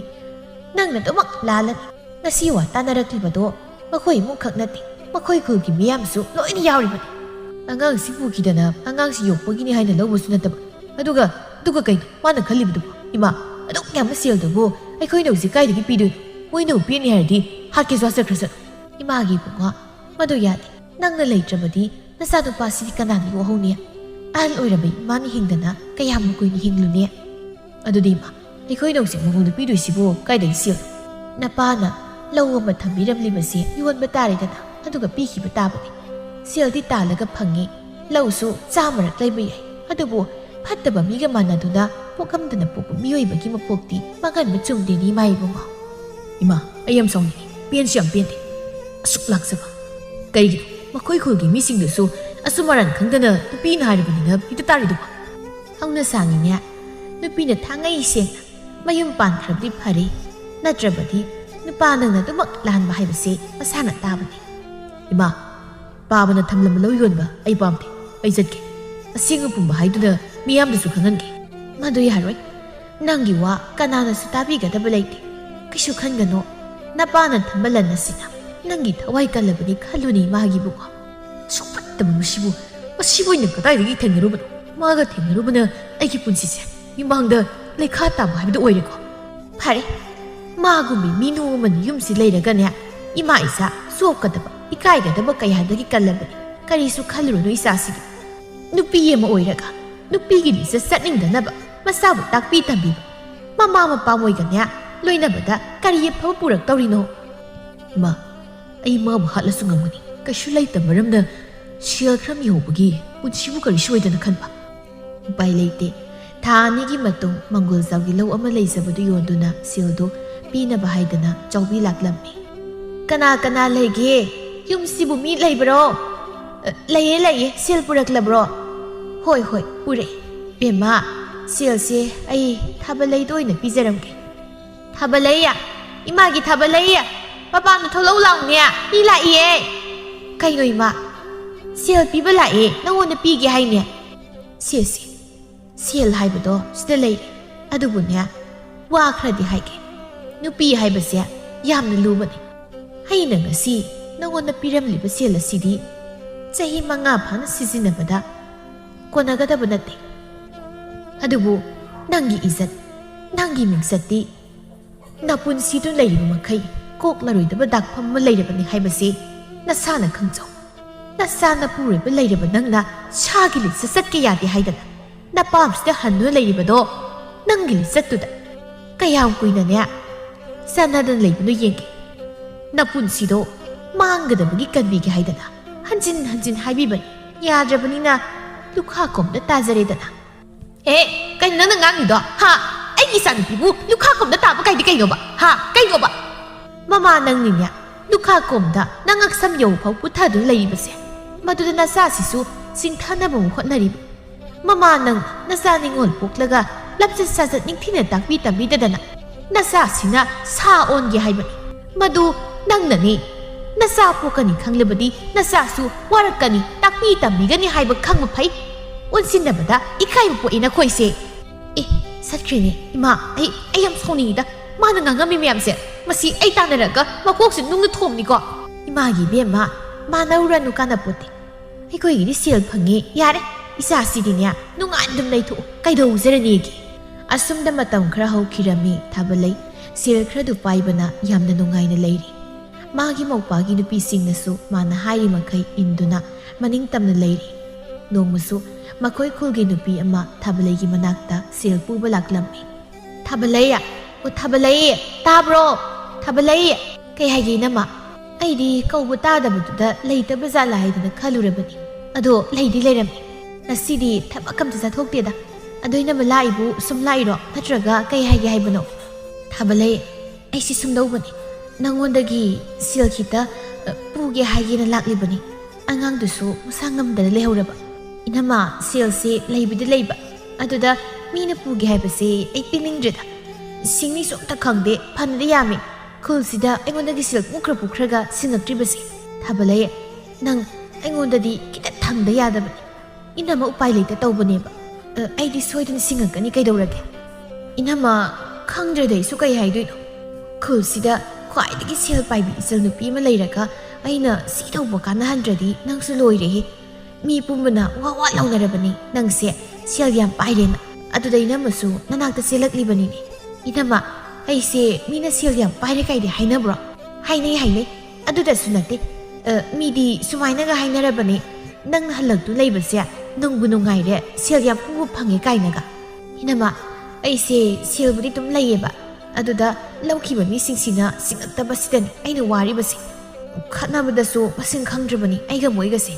ꯅꯪꯅ ꯑꯗꯨꯃꯛ ꯂꯥꯜꯂꯅꯤ ꯉꯁꯤ ꯋꯥ ꯇꯥꯟꯅꯔꯛꯂꯤꯕꯗꯣ ꯃꯈꯣꯏ ꯏꯃꯨꯡꯈꯛ ꯅꯠꯇꯦ ꯃꯈꯣꯏ ꯈꯨꯜꯒꯤ ꯃꯤꯌꯥꯝꯁꯨ ꯂꯣꯏꯅ ꯌꯥꯎꯔꯤꯕꯅꯤ ꯑꯉꯥꯡꯁꯤ ꯄꯨꯈꯤꯗꯅ ꯑꯉꯥꯡꯁꯤ ꯌꯣꯛꯄꯒꯤꯅꯤ ꯍꯥꯏꯅ ꯂꯧꯕꯁꯨ ꯅꯠꯇꯕ ꯑꯗꯨꯒ ꯀꯩꯅꯣ ꯃꯥꯅ ꯈꯜꯂꯤꯕꯗꯨꯕꯨ ꯏꯃꯥ ꯑꯗꯨꯛ ꯌꯥꯝꯕ ꯁꯦꯜꯗꯨꯕꯨ ꯑꯩꯈꯣꯏꯅ ꯍꯧꯖꯤꯛ ꯀꯥꯏꯗꯒꯤ ꯄꯤꯗꯣꯏꯅꯣ ꯃꯣꯏꯅ ꯄꯤꯅꯤ ꯍꯥꯏꯔꯗꯤ ꯍꯥꯠꯀꯦꯁꯨ ꯍꯥꯠꯆꯈ꯭ꯔꯁꯅꯨ ꯏꯃꯥꯒꯤ ꯏꯕꯨꯡꯉꯣ ꯃꯗꯨ ꯌꯥꯗꯦ ꯅꯪꯅ ꯂꯩꯇ꯭ꯔꯕꯗꯤ ꯅꯆꯥꯅꯨꯄꯥꯁꯤꯗꯤ ꯀꯅꯥꯅ ꯌꯣꯛꯍꯧꯅꯤ ꯑꯍꯜ ꯑꯣꯏꯔꯕ ꯏꯃꯥꯅ ꯍꯤꯡꯗꯅ ꯀꯌꯥꯝ ꯀꯨꯏꯅ ꯍꯤꯡꯂꯨꯅꯤ ꯑꯗꯨꯗꯤ ꯏꯃꯥ ꯑꯩꯈꯣꯏꯅ ꯍꯧꯖꯤꯛ ꯃꯉꯣꯟꯗ ꯄꯤꯗꯣꯏꯁꯤꯕꯨ ꯀꯥꯏꯗꯒꯤ ꯁꯦꯜꯅꯣ ꯅꯄꯥꯅ ꯂꯧ ꯑꯃ ꯊꯝꯕꯤꯔꯝꯂꯤꯕꯁꯦ ꯌꯣꯟꯕ ꯇꯥꯔꯦꯗꯅ ꯑꯗꯨꯒ ꯄꯤꯈꯤꯕ ꯇꯥꯕꯅꯤ ꯁꯦꯜꯗꯤ ꯇꯥꯜꯂꯒ ꯐꯪꯉꯤ ꯂꯧꯁꯨ ꯆꯥꯃꯔꯛ ꯂꯩꯕ ꯌꯥꯏ ꯑꯗꯨꯕꯨ ꯐꯠꯇꯕ ꯃꯤꯒ ꯃꯥꯟꯅꯗꯨꯅ ꯄꯣꯛꯑꯝꯗꯅ ꯄꯣꯛꯄ ꯃꯤꯑꯣꯏꯕꯒꯤ ꯃꯄꯣꯛꯇꯤ ꯃꯥꯡꯍꯟꯕ ꯆꯨꯝꯗꯦꯅꯤ ꯏꯃꯥ ꯏꯕꯨꯡꯉꯣ ꯏꯃꯥ ꯑꯩ ꯌꯥꯝ ꯁꯥꯎꯅꯤꯡꯉꯤ ꯄꯦꯟꯁꯨ ꯌꯥꯝ ꯄꯦꯟꯗꯦ ꯑꯁꯨꯛ ꯂꯥꯛꯆꯕ ꯀꯩꯒꯤꯅꯣ ꯃꯈꯣꯏ ꯈꯨꯜꯒꯤ ꯃꯤꯁꯤꯡꯗꯨꯁꯨ ꯑꯆꯨꯝ ꯑꯔꯥꯟ ꯈꯪꯗꯅ ꯅꯨꯄꯤꯅ ꯍꯥꯏꯔꯕꯅꯤꯅ ꯍꯦꯛꯇ ꯇꯥꯔꯤꯗꯨꯕ ꯍꯧꯅ ꯁꯥꯡꯉꯤꯅꯦ ꯅꯨꯄꯤꯅ ꯊꯥꯡꯉꯩ ꯁꯦꯡꯅ ꯃꯌꯨꯝ ꯄꯥꯟꯈ꯭ꯔꯕꯗꯤ ꯐꯔꯦ ꯅꯠꯇ꯭ꯔꯕꯗꯤ ꯅꯨꯄꯥ ꯅꯪꯅ ꯑꯗꯨꯃꯛ ꯂꯥꯟꯕ ꯍꯥꯏꯕꯁꯦ ꯃꯁꯥꯅ ꯇꯥꯕꯅꯤ ꯏꯃꯥ ꯄꯥꯕꯅ ꯊꯝꯂꯝꯕ ꯂꯧ ꯌꯣꯟꯕ ꯑꯩ ꯄꯥꯝꯗꯦ ꯑꯩ ꯆꯠꯀꯦ ꯑꯁꯦꯡꯕ ꯄꯨꯝꯕ ꯍꯥꯏꯗꯨꯅ ꯃꯤꯌꯥꯝꯗꯁꯨ ꯈꯪꯍꯟꯒꯦ ꯃꯗꯨ ꯌꯥꯔꯣꯏ ꯅꯪꯒꯤ ꯋꯥ ꯀꯅꯥꯅꯁꯨ ꯇꯥꯕꯤꯒꯗꯕ ꯂꯩꯇꯦ ꯀꯩꯁꯨ ꯈꯟꯒꯅꯣ ꯅꯄꯥꯅ ꯊꯝꯕ ꯂꯟ ꯑꯁꯤꯅ ꯅꯪꯒꯤ ꯊꯋꯥꯏ ꯀꯜꯂꯕꯅꯤ ꯈꯜꯂꯨꯅꯤ ꯏꯃꯥꯒꯤꯕꯨꯀꯣ ꯁꯨꯛꯐꯠꯇꯕ ꯃꯁꯤꯕꯨ ꯑꯣꯏꯅ ꯀꯗꯥꯏꯗꯒꯤ ꯊꯦꯡꯅꯔꯨꯕꯅꯣ ꯃꯥꯒ ꯊꯦꯡꯅꯔꯨꯕꯅ ꯑꯩꯒꯤ ꯄꯨꯟꯁꯤꯁꯦ ꯏꯃꯥꯡꯗ ꯂꯩꯈꯥ ꯇꯥꯕ ꯍꯥꯏꯕꯗꯨ ꯑꯣꯏꯔꯦꯀꯣ ꯐꯔꯦ ꯃꯥꯒꯨꯝꯕꯤ ꯃꯤꯅꯨ ꯑꯃꯅ ꯌꯨꯝꯁꯤ ꯂꯩꯔꯒꯅꯦ ꯏꯃꯥ ꯏꯆꯥ ꯆꯣꯛꯀꯗꯕ ꯏꯀꯥꯏꯒꯗꯕ ꯀꯌꯥꯗꯒꯤ ꯀꯜꯂꯕꯅꯤ ꯀꯔꯤꯁꯨ ꯈꯜꯂꯨꯔꯨꯅꯨ ꯏꯆꯥꯁꯤꯒꯤ ꯅꯨꯄꯤ ꯑꯃ ꯑꯣꯏꯔꯒ ꯅꯨꯄꯤꯒꯤ ꯂꯤꯆꯠ ꯆꯠꯅꯤꯡꯗꯅꯕ ꯃꯆꯥꯕꯨ ꯇꯥꯛꯄꯤ ꯇꯝꯕꯤꯕ ꯃꯃꯥ ꯃꯄꯥ ꯃꯣꯏꯒꯅꯦ ꯂꯣꯏꯅꯕꯗ ꯀꯔꯤ ꯑꯐꯕ ꯄꯨꯔꯛꯇꯧꯔꯤꯅꯣ ꯏꯃꯥ ꯑꯩ ꯃꯥꯕꯨ ꯍꯥꯠꯂꯁꯨ ꯉꯝꯒꯅꯤ ꯀꯩꯁꯨ ꯂꯩꯇꯕ ꯃꯔꯝꯅ ꯁꯦꯜ ꯈꯔ ꯌꯧꯕꯒꯤ ꯄꯨꯟꯁꯤꯕꯨ ꯀꯔꯤꯁꯨ ꯑꯣꯏꯗꯅ ꯈꯟꯕ ꯎꯄꯥꯏ ꯂꯩꯇꯦ ꯊꯥ 2ꯒꯤ ꯃꯇꯨꯡ ꯃꯪꯒꯣꯜꯖꯥꯎꯒꯤ ꯂꯧ ꯑꯃ ꯂꯩꯖꯕꯗꯨ ꯌꯣꯟꯗꯨꯅ ꯁꯦꯜꯗꯨ ꯄꯤꯅꯕ ꯍꯥꯏꯗꯅ ꯆꯥꯎꯕꯤ ꯂꯥꯛꯂꯝꯃꯤ ꯀꯅꯥ ꯀꯅꯥ ꯂꯩꯒꯦ ꯌꯨꯝꯁꯤꯕꯨ ꯃꯤ ꯂꯩꯕ꯭ꯔꯣ ꯂꯩꯌꯦ ꯁꯦꯜ ꯄꯨꯔꯛꯂꯕ꯭ꯔꯣ ꯍꯣꯏ ꯄꯨꯔꯛꯑꯦ ꯕꯦꯝꯃ ꯁꯦꯜꯁꯦ ꯑꯩ ꯊꯥꯕꯂꯩꯗ ꯑꯣꯏꯅ ꯄꯤꯖꯔꯝꯒꯦ ꯊꯥꯕꯂꯩ 이마기 타발레이 빠빠는 ꯊꯣꯛꯂꯛꯎ ꯃꯤ ꯂꯥꯛꯏꯌꯦ ꯀꯩꯅꯣ 이마 ꯁꯦꯜ ꯄꯤꯕ ꯂꯥꯛꯑꯦ ꯅꯪꯉꯣꯟꯗ ꯄꯤꯒꯦ ꯍꯥꯏꯅꯦ ꯁꯦꯜ ꯍꯥꯏꯕꯗꯣ ꯁꯤꯗ ꯂꯩꯔꯦ ꯑꯗꯨꯕꯨꯅꯦ ꯋꯥ ꯈꯔꯗꯤ ꯍꯥꯏꯒꯦ ꯅꯨꯄꯤ ꯍꯥꯏꯕꯁꯦ ꯌꯥꯝꯅ ꯂꯨꯕꯅꯤ ꯑꯩꯅ ꯉꯁꯤ ꯅꯪꯉꯣꯟꯗ ꯄꯤꯔꯝꯂꯤꯕ ꯁꯦꯜ ꯑꯁꯤꯗꯤ ꯆꯍꯤ 5 ꯐꯥꯅ ꯁꯤꯖꯤꯟꯅꯕꯗ ꯀꯣꯟꯅꯒꯗꯕ ꯅꯠꯇꯦ ꯑꯗꯨꯕꯨ ꯅꯪꯒꯤ ꯏꯖꯠ ꯅꯪꯒꯤ ꯃꯤꯡꯆꯠꯇꯤ ꯅꯄꯨꯟꯁꯤꯗꯨ ꯂꯩꯔꯤꯕ ꯃꯈꯩ ꯀꯣꯛꯂꯔꯣꯏꯗꯕ ꯗꯥꯛꯐꯝ ꯑꯃ ꯂꯩꯔꯕꯅꯤ ꯍꯥꯏꯕꯁꯤ ꯅꯁꯥꯅ ꯈꯪꯖꯧ ꯅꯁꯥꯅ ꯄꯨꯔꯤꯕ ꯂꯩꯔꯕ ꯅꯪꯅ ꯁꯥꯒꯤ ꯂꯤꯆꯠ ꯆꯠꯀꯦ ꯌꯥꯗꯦ ꯍꯥꯏꯗꯅ ꯅꯄꯥꯝꯁꯤꯗ ꯍꯟꯗꯨꯅ ꯂꯩꯔꯤꯕꯗꯣ ꯅꯪꯒꯤ ꯂꯤꯆꯠꯇꯨꯗ ꯀꯌꯥꯝ ꯀꯨꯏꯅꯅꯦ ꯆꯥꯟꯅꯗꯅ ꯂꯩꯕꯅꯣ ꯌꯦꯡꯒꯦ ꯅꯄꯨꯟꯁꯤꯗꯣ ꯃꯥꯡꯒꯗꯕꯒꯤ ꯀꯟꯕꯤꯒꯦ ꯍꯥꯏꯗꯅ ꯍꯟꯖꯤꯟ ꯍꯟꯖꯤꯟ ꯍꯥꯏꯕꯤꯕꯅꯤ ꯌꯥꯗ꯭ꯔꯕꯅꯤꯅ ꯂꯨꯈꯥꯀꯣꯝꯗ ꯇꯥꯖꯔꯦꯗꯅ ꯀꯩꯅꯣ ꯅꯪꯅ ꯉꯥꯡꯉꯤꯗꯣ ꯑꯩꯒꯤ ꯏꯆꯥꯅꯨꯄꯤꯕꯨ ꯂꯨꯈꯥꯀꯣꯝꯗ ꯇꯥꯕ ꯀꯥꯏꯗꯤ ꯀꯩꯅꯣꯕ ꯀꯩꯅꯣꯕ ꯃꯃꯥ ꯅꯪꯅꯤꯅꯦ ꯂꯨꯈꯥꯀꯣꯝꯗ ꯅꯉꯛꯁꯝ ꯌꯧꯐꯥꯎ ꯄꯨꯊꯗꯨꯅ ꯂꯩꯔꯤꯕꯁꯦ ꯃꯗꯨꯗ ꯅꯆꯥꯁꯤꯁꯨ ꯆꯤꯡꯊꯅꯕ ꯑꯃꯨꯛ ꯍꯣꯠꯅꯔꯤꯕ ꯃꯃꯥ ꯅꯪ ꯅꯆꯥ ꯅꯤꯡꯉꯣꯜ ꯄꯣꯛꯂꯒ ꯂꯝꯆꯠ ꯁꯥꯖꯠ ꯅꯤꯡꯊꯤꯅ ꯇꯥꯛꯄꯤ ꯇꯝꯕꯤꯗꯗꯅ ꯅꯆꯥꯁꯤꯅ ꯁꯥ ꯑꯣꯟꯒꯦ ꯍꯥꯏꯕꯅꯤ ꯃꯗꯨ ꯅꯪꯅꯅꯤ नसा पोकनी खंगलबदी नसासु वारकनी ताकपी तंबीगनी हाइब खंग फै उनसिनबदा इखाइ पोइना खोइसे सत्ख्रिने इमा आई यम सोनीदा ꯃꯥꯅ ꯉꯥꯡꯉꯝꯃꯤ ꯃꯌꯥꯝꯁꯦ ꯃꯁꯤ ꯑꯩ ꯇꯥꯟꯅꯔꯒ ꯃꯀꯣꯛꯁꯦ ꯅꯨꯡꯅ ꯊꯣꯝꯅꯤꯀꯣ ꯏꯃꯥꯒꯤ ꯏꯕꯦꯝꯃ ꯃꯥꯟꯅꯧꯔꯅꯨ ꯀꯥꯟꯅꯄꯣꯠꯇꯦ ꯑꯩꯈꯣꯏꯒꯤꯗꯤ ꯁꯦꯜ ꯐꯪꯉꯤ ꯌꯥꯔꯦ ꯏꯆꯥꯁꯤꯗꯤꯅꯦ ꯅꯨꯡꯉꯥꯏꯅ ꯑꯗꯨꯝ ꯂꯩꯊꯣꯛꯎ ꯀꯩꯗꯧꯖꯔꯅꯤꯒꯦ ꯑꯁꯨꯝꯗ ꯃꯇꯝ ꯈꯔ ꯍꯧꯈꯤꯔꯝꯃꯤ ꯊꯥꯕꯂꯩ ꯁꯦꯜ ꯈꯔꯗꯨ ꯄꯥꯏꯕꯅ ꯌꯥꯝꯅ ꯅꯨꯡꯉꯥꯏꯅ ꯂꯩꯔꯤ ꯃꯥꯒꯤ ꯃꯧꯄꯥꯒꯤ ꯅꯨꯄꯤꯁꯤꯡꯅꯁꯨ ꯃꯥꯅ ꯍꯥꯏꯔꯤ ꯃꯈꯩ ꯏꯟꯗꯨꯅ ꯃꯅꯤꯡ ꯇꯝꯅ ꯂꯩꯔꯤ ꯅꯣꯡꯃꯁꯨ ꯃꯈꯣꯏ ꯈꯨꯜꯒꯤ ꯅꯨꯄꯤ ꯑꯃ ꯊꯥꯕꯂꯩꯒꯤ ꯃꯅꯥꯛꯇ ꯁꯦꯜ ꯄꯨꯕ ꯂꯥꯛꯂꯝꯃꯤ ꯊꯥꯕꯂꯩ ꯑꯣ ꯊꯥꯕꯂꯩ ꯇꯥꯕ꯭ꯔꯣ ꯊꯥꯕꯂꯩ ꯀꯩ ꯍꯥꯏꯒꯦ ꯏꯅꯝꯃ ꯑꯩꯗꯤ ꯀꯧꯕ ꯇꯥꯗꯕꯗꯨꯗ ꯂꯩꯇꯕ ꯖꯥꯠꯂꯥ ꯍꯥꯏꯗꯅ ꯈꯜꯂꯨꯔꯕꯅꯤ ꯑꯗꯣ ꯂꯩꯗꯤ ꯂꯩꯔꯝꯃꯤ ꯉꯁꯤꯗꯤ ꯊꯕꯛ ꯑꯝꯇ ꯆꯠꯊꯣꯛꯇꯦꯗ ꯑꯗꯣ ꯏꯅꯝꯃ ꯂꯥꯛꯏꯕꯨ ꯁꯨꯝ ꯂꯥꯛꯏꯔꯣ ꯅꯠꯇ꯭ꯔꯒ ꯀꯩ ꯍꯥꯏꯒꯦ ꯍꯥꯏꯕꯅꯣ ꯊꯥꯕꯂꯩ ꯑꯩꯁꯤ ꯁꯨꯝꯗꯧꯕꯅꯤ ꯅꯪꯉꯣꯟꯗꯒꯤ ꯁꯦꯜ ꯈꯤꯇ ꯄꯨꯒꯦ ꯍꯥꯏꯒꯦꯅ ꯂꯥꯛꯂꯤꯕꯅꯤ ꯑꯉꯥꯡꯗꯨꯁꯨ ꯃꯁꯥ ꯉꯝꯗꯅ ꯂꯩꯍꯧꯔꯕ 이나마 ꯁꯦꯜꯁꯤ ꯂꯩꯕꯗꯤ ꯂꯩꯕ ꯑꯗꯨꯗ ꯃꯤꯅ ꯄꯨꯒꯦ ꯍꯥꯏꯕꯁꯤ ꯑꯩ ꯄꯤꯅꯤꯡꯗ꯭ꯔꯦꯗ ꯁꯤꯡꯅꯤꯁꯨ ꯑꯝꯇ ꯈꯪꯗꯦ ꯐꯅꯗꯤ ꯌꯥꯝꯃꯤ ꯈꯨꯜꯁꯤꯗ ꯑꯩꯉꯣꯟꯗꯒꯤ ꯁꯦꯜ ꯄꯨꯈ꯭ꯔꯒ ꯁꯤꯡꯉꯛꯇ꯭ꯔꯤꯕꯁꯤ ꯊꯥꯕꯂꯩ ꯅꯪ ꯑꯩꯉꯣꯟꯗꯗꯤ ꯈꯤꯇ ꯊꯪꯗ ꯌꯥꯗꯕꯅꯤ 이나마 ꯎꯄꯥꯏ ꯂꯩꯇ ꯇꯧꯕꯅꯦꯕ ꯑꯩꯗꯤ ꯁꯣꯏꯗꯅ ꯁꯤꯡꯉꯛꯀꯅꯤ ꯀꯩꯗꯧꯔꯒꯦ 이나마 ꯈꯪꯗ꯭ꯔꯦꯗ ꯑꯩꯁꯨ ꯀꯩ ꯍꯥꯏꯗꯣꯏꯅꯣ ꯈꯨꯜꯁꯤꯗ ꯈ꯭ꯋꯥꯏꯗꯒꯤ ꯁꯦꯜ ꯄꯥꯏꯕꯤ ꯏꯆꯜ ꯅꯨꯄꯤ ꯑꯃ ꯂꯩꯔꯒ ꯑꯩꯅ ꯁꯤ ꯇꯧꯕ ꯀꯥꯟꯅꯍꯟꯗ꯭ꯔꯗꯤ ꯅꯪꯁꯨ ꯂꯣꯏꯔꯦꯍꯦ ꯃꯤ ꯄꯨꯝꯕꯅ ꯋꯥ ꯂꯥꯎꯅꯔꯕꯅꯤ ꯅꯪꯁꯦ ꯁꯦꯜ ꯌꯥꯝ ꯄꯥꯏꯔꯦꯅ ꯑꯗꯨꯗ ꯏꯅꯝꯃꯁꯨ ꯅꯅꯥꯛꯇ ꯆꯦꯜꯂꯛꯂꯤꯕꯅꯤꯅꯦ 이나마 ꯑꯩꯁꯦ ꯃꯤꯅ ꯁꯦꯜ ꯌꯥꯝ ꯄꯥꯏꯔꯦ ꯀꯥꯏꯗꯤ ꯍꯥꯏꯅꯕ꯭ꯔꯣ ꯍꯥꯏꯅꯩ ꯑꯗꯨꯗꯁꯨ ꯅꯠꯇꯦ ꯃꯤꯗꯤ ꯁꯨꯃꯥꯏꯅꯒ ꯍꯥꯏꯅꯔꯕꯅꯤ ꯅꯪꯅ ꯍꯜꯂꯛꯇꯨ ꯂꯩꯕꯁꯦ ꯅꯨꯡꯕꯨ ꯅꯨꯡꯉꯥꯏꯔꯦ ꯁꯦꯜ ꯌꯥꯝ ꯄꯨꯕ ꯐꯪꯉꯦ ꯀꯥꯏꯅꯒ 이나마 ꯑꯩꯁꯦ ꯁꯦꯜꯕꯨꯗꯤ ꯑꯗꯨꯝ ꯂꯩꯌꯦꯕ ꯑꯗꯨꯗ ꯂꯧꯈꯤꯕ ꯃꯤꯁꯤꯡꯁꯤꯅ ꯁꯤꯡꯉꯛꯇꯕꯁꯤꯗꯅꯤ ꯑꯩꯅ ꯋꯥꯔꯤꯕꯁꯦ ꯈꯠꯅꯕꯗꯁꯨ ꯃꯁꯤꯡ ꯈꯪꯗ꯭ꯔꯕꯅꯤ ꯑꯩꯒ ꯃꯣꯏꯒꯁꯦ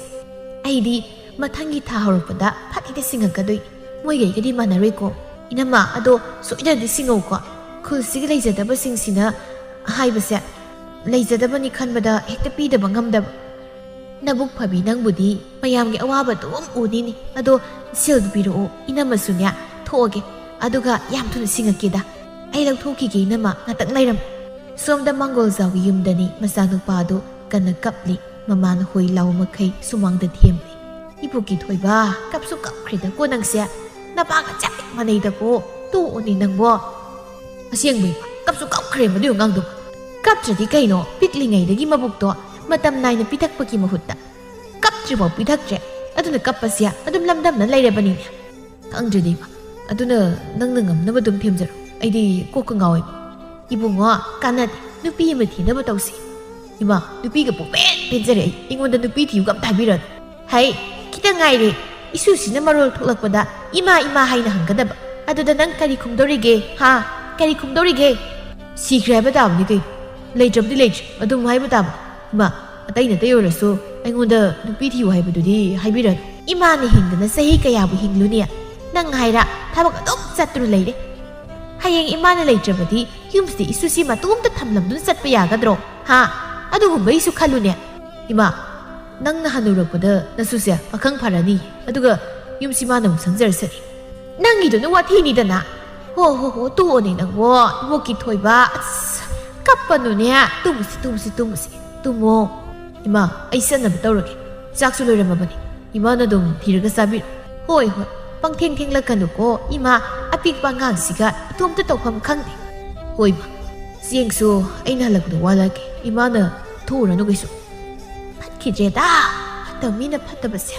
ꯑꯩꯗꯤ ꯃꯊꯪꯒꯤ ꯊꯥ ꯍꯧꯔꯛꯄꯗ ꯐꯠ ꯁꯤꯡꯉꯛꯀꯗꯣꯏꯅꯤ ꯃꯣꯏꯒꯩꯒꯗꯤ ꯃꯥꯟꯅꯔꯣꯏꯀꯣ 이나마 ꯑꯗꯣ ꯁꯣꯏꯗꯅꯗꯤ ꯁꯤꯡꯉꯧꯀꯣ ꯈꯨꯜꯁꯤꯒꯤ ꯂꯩꯖꯗꯕꯁꯤꯡꯁꯤꯅ ꯍꯥꯏꯕꯁꯦ ꯂꯩꯖꯗꯕꯅꯤ ꯈꯟꯕꯗ ꯍꯦꯛꯇ ꯄꯤꯗꯕ ꯉꯝꯗꯕ ꯅꯕꯨꯛ ꯐꯕꯤ ꯅꯪꯕꯨꯗꯤ ꯃꯌꯥꯝꯒꯤ ꯑꯋꯥꯕ ꯑꯗꯨꯝ ꯎꯅꯤꯅꯤ ꯑꯗꯣ ꯁꯦꯜꯗꯨ ꯄꯤꯔꯛꯑꯣ 이나마ꯁꯨꯅꯦ ꯊꯣꯛꯑꯒꯦ ꯑꯗꯨꯒ ꯌꯥꯝ ꯊꯨꯅ ꯁꯤꯡꯉꯛꯀꯦꯗ ꯑꯩ ꯂꯧꯊꯣꯛꯈꯤꯒꯦ 이나마 ꯉꯥꯛꯇꯪ ꯂꯩꯔꯝ ꯁꯣꯝꯗ ꯃꯪꯒꯣꯜꯖꯥꯎꯒꯤ ꯌꯨꯝꯗꯅꯤ ꯃꯆꯥꯅꯨꯄꯥꯗꯨ ꯀꯟꯅ ꯀꯞꯂꯤ ꯃꯃꯥꯅ ꯍꯣꯏ ꯂꯥꯎ ꯃꯈꯩ ꯁꯨꯃꯥꯡꯗ ꯊꯦꯝꯂꯤ 이보기 ꯊꯣꯏꯕ ꯀꯞꯁꯨ ꯀꯞꯈ꯭ꯔꯦꯗꯀꯣ ꯅꯪꯁꯦ ꯅꯄꯥꯒ ꯆꯞ ꯃꯥꯟꯅꯩꯗꯀꯣ ꯇꯣꯛꯑꯣꯅꯦ ꯅꯪꯕꯣ ꯑꯁꯦꯡꯕꯩ ꯀꯞꯁꯨ ꯀꯞꯈ꯭ꯔꯦ ꯃꯗꯨ ꯑꯉꯥꯡꯗꯣ ꯀꯞꯇ꯭ꯔꯗꯤ ꯀꯩꯅꯣ ꯄꯤꯛꯂꯤꯉꯩꯗꯒꯤ ꯃꯕꯨꯛꯇꯣ ꯃꯇꯝ ꯅꯥꯏꯅ ꯄꯤꯊꯛꯄꯒꯤ ꯃꯍꯨꯠꯇ ꯀꯞꯇ꯭ꯔꯤꯐꯥꯎ ꯄꯤꯊꯛꯇ꯭ꯔꯦ ꯑꯗꯨꯅ ꯀꯞꯄꯁꯦ ꯑꯗꯨꯝ ꯂꯝꯗꯝꯅ ꯂꯩꯔꯕꯅꯤꯅꯦ ꯈꯪꯗ꯭ꯔꯗꯤꯕ ꯑꯗꯨꯅ ꯅꯪꯅ ꯉꯝꯅꯕ ꯑꯗꯨꯝ ꯊꯦꯝꯖꯔꯣ ꯑꯩꯗꯤ ꯀꯣꯛꯀ ꯉꯥꯎꯋꯦꯕ 이봉아 까나디 누피 ꯑꯃ ꯊꯤꯅꯕ ꯇꯧꯁꯤ 이마 누피가 ꯄꯦꯟꯖꯔꯦ ꯑꯩꯉꯣꯟꯗ 누피 ꯊꯤꯌꯨꯒ ꯑꯝꯇ ꯍꯥꯏꯕꯤꯔꯅꯨ ꯍꯩ ꯈꯤꯇꯪ ꯉꯥꯏꯔꯦ 이수ꯁꯤꯅ ꯃꯔꯣꯜ ꯊꯣꯛꯂꯛꯄꯗ 이마 하이나 한가다바 ꯑꯗꯨꯗ ꯅꯪ ꯀꯔꯤ ꯈꯨꯝꯗꯧꯔꯤꯒꯦ ꯍꯥ ꯀꯔꯤ ꯈꯨꯝꯗꯧꯔꯤꯒꯦ ꯁꯤꯈ꯭ꯔꯦ ꯍꯥꯏꯕ ꯇꯥꯕꯅꯤ ꯀꯩ ꯂꯩꯇ꯭ꯔꯕꯗꯤ ꯂꯩꯇ꯭ꯔꯦ ꯑꯗꯨꯝ ꯍꯥꯏꯕ ꯇꯥꯕ 이마 ꯑꯇꯩ ꯅꯇꯩ ꯑꯣꯏꯔꯁꯨ ꯑꯩꯉꯣꯟꯗ 누피 ꯊꯤꯌꯨ ꯍꯥꯏꯕꯗꯨꯗꯤ ꯍꯥꯏꯕꯤꯔꯅꯨ 이마ꯅ ꯍꯤꯡꯗꯅ ꯆꯍꯤ ꯀꯌꯥꯕꯨ ꯍꯤꯡꯂꯨꯅꯤ ꯅꯪ ꯍꯥꯏꯔ ꯊꯕꯛ ꯑꯗꯨꯝ ꯆꯠꯇꯨꯅ ꯂꯩꯔꯦ ꯍꯌꯦꯡ 이마ꯅ ꯂꯩꯇ꯭ꯔꯕꯗꯤ ꯌꯨꯝꯁꯤꯗ 이수ꯁꯤ ꯃꯇꯣꯝꯇ ꯊꯝꯂꯝꯗꯨꯅ ꯆꯠꯄ ꯌꯥꯒꯗ꯭ꯔꯣ ꯍꯥ ꯑꯗꯨꯒꯨꯝꯕꯩꯁꯨ ꯈꯜꯂꯨꯅꯦ 이마 ꯅꯪꯅ ꯍꯟꯅꯨꯔꯛꯄꯗ ꯅꯁꯨꯁꯦ ꯄꯥꯈꯪ ꯐꯔꯅꯤ ꯑꯗꯨꯒ ꯌꯨꯝꯁꯤ ꯃꯥꯅ ꯑꯃꯨꯛ ꯁꯪꯖꯔꯁꯅꯤ ꯅꯪꯒꯤꯗꯨꯅ ꯋꯥꯊꯤꯅꯤꯗꯅ ꯍꯣ ꯇꯣꯛꯑꯣꯅꯦ ꯅꯪꯕꯣ 이보기 ꯊꯣꯏꯕ ꯑꯁ ꯀꯞꯄꯅꯨꯅꯦ ꯇꯨꯝꯃꯨꯁꯤ ꯇꯨꯝꯃꯣ 이마 ꯑꯩ ꯆꯠꯅꯕ ꯇꯧꯔꯒꯦ ꯆꯥꯛꯁꯨ ꯂꯣꯏꯔꯝꯃꯕꯅꯤ 이마ꯅ ꯑꯗꯨꯝ ꯊꯤꯔꯒ ꯆꯥꯕꯤꯔꯣ ꯍꯣꯏ ꯄꯪꯊꯦꯡꯂꯛꯀꯅꯨꯀꯣ 이마 ꯑꯄꯤꯛꯄ ꯑꯉꯥꯡꯁꯤꯒ ꯏꯇꯣꯝꯇ ꯇꯧꯐꯝ ꯈꯪꯗꯦ ꯍꯣꯏ ꯏꯃꯥ ꯆꯦꯡꯁꯨ ꯑꯩꯅ ꯍꯜꯂꯛꯄꯗ ꯋꯥꯜꯂꯛꯀꯦ ꯏꯃꯥꯅ ꯊꯣꯛꯎꯔꯅꯨ ꯀꯩꯁꯨ ꯐꯠꯈꯤꯗ꯭ꯔꯦꯗ ꯐꯠꯇꯕ ꯃꯤꯅ ꯐꯠꯇꯕꯁꯦ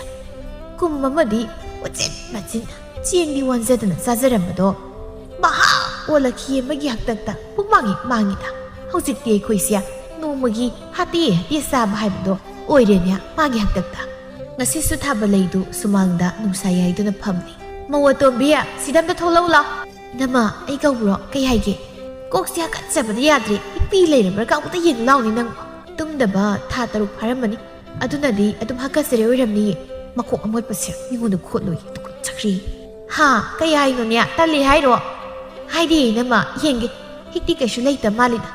ꯀꯨꯝ ꯑꯃꯗꯤ ꯎꯆꯤꯟ ꯃꯆꯤꯟ ꯆꯦꯡꯗꯤ ꯋꯥꯟꯖꯗꯅ ꯆꯥꯖꯔꯝꯕꯗꯣ ꯃꯍꯥ ꯑꯣꯜꯂꯛꯈꯤ ꯑꯃꯒꯤ ꯍꯛꯇꯛꯇ ꯃꯥꯡꯉꯤꯗ ꯍꯧꯖꯤꯛꯇꯤ ꯑꯩꯈꯣꯏꯁꯦ ꯅꯣꯡꯃꯒꯤ ꯍꯥꯇꯦ ꯆꯥꯕ ꯍꯥꯏꯕꯗꯣ ꯑꯣꯏꯔꯦꯅꯦ ꯃꯥꯒꯤ ꯍꯛꯇꯛꯇ ꯉꯁꯤꯁꯨ ꯊꯥꯕꯂꯩꯗꯨ ꯁꯨꯃꯥꯡꯗ ꯅꯨꯡꯁꯥ ꯌꯥꯏꯗꯨꯅ ꯐꯝꯂꯤ ꯃꯧ ꯑꯇꯣꯝꯕꯤ ꯁꯤꯗꯝꯇ ꯊꯣꯛꯂꯛꯎ ꯂꯥꯎ 이나마 ꯑꯩ ꯀꯧꯕ꯭ꯔꯣ ꯀꯩ ꯍꯥꯏꯒꯦ ꯀꯣꯛꯁꯦ ꯍꯥꯀꯠꯆꯕꯗ ꯌꯥꯗ꯭ꯔꯦ ꯍꯤꯞꯄꯤ ꯂꯩꯔꯕ꯭ꯔꯥ ꯀꯥꯎꯕꯗ ꯌꯦꯡ ꯂꯥꯎꯅꯤ ꯅꯪ ꯇꯨꯝꯗꯕ ꯊꯥ 6 ꯐꯥꯔꯝꯃꯅꯤ ꯑꯗꯨꯅꯗꯤ ꯑꯗꯨꯝ ꯍꯥꯀꯠꯆꯔꯦ ꯑꯣꯏꯔꯝꯅꯤꯌꯦ ꯃꯈꯣꯛ ꯑꯃꯣꯠꯄꯁꯦ ꯃꯤꯉꯣꯟꯗ ꯈꯣꯠꯂꯣꯏ ꯇꯨꯀꯠꯆꯈ꯭ꯔꯦ ꯍꯥ ꯀꯩ ꯍꯥꯏꯅꯣꯅꯦ ꯇꯜꯂꯤ ꯍꯥꯏꯔꯣ ꯍꯥꯏꯗꯤ 이나마 ꯌꯦꯡꯒꯦ ꯍꯤꯛꯇꯤ ꯀꯩꯁꯨ ꯂꯩꯇ ꯃꯥꯜꯂꯤꯗ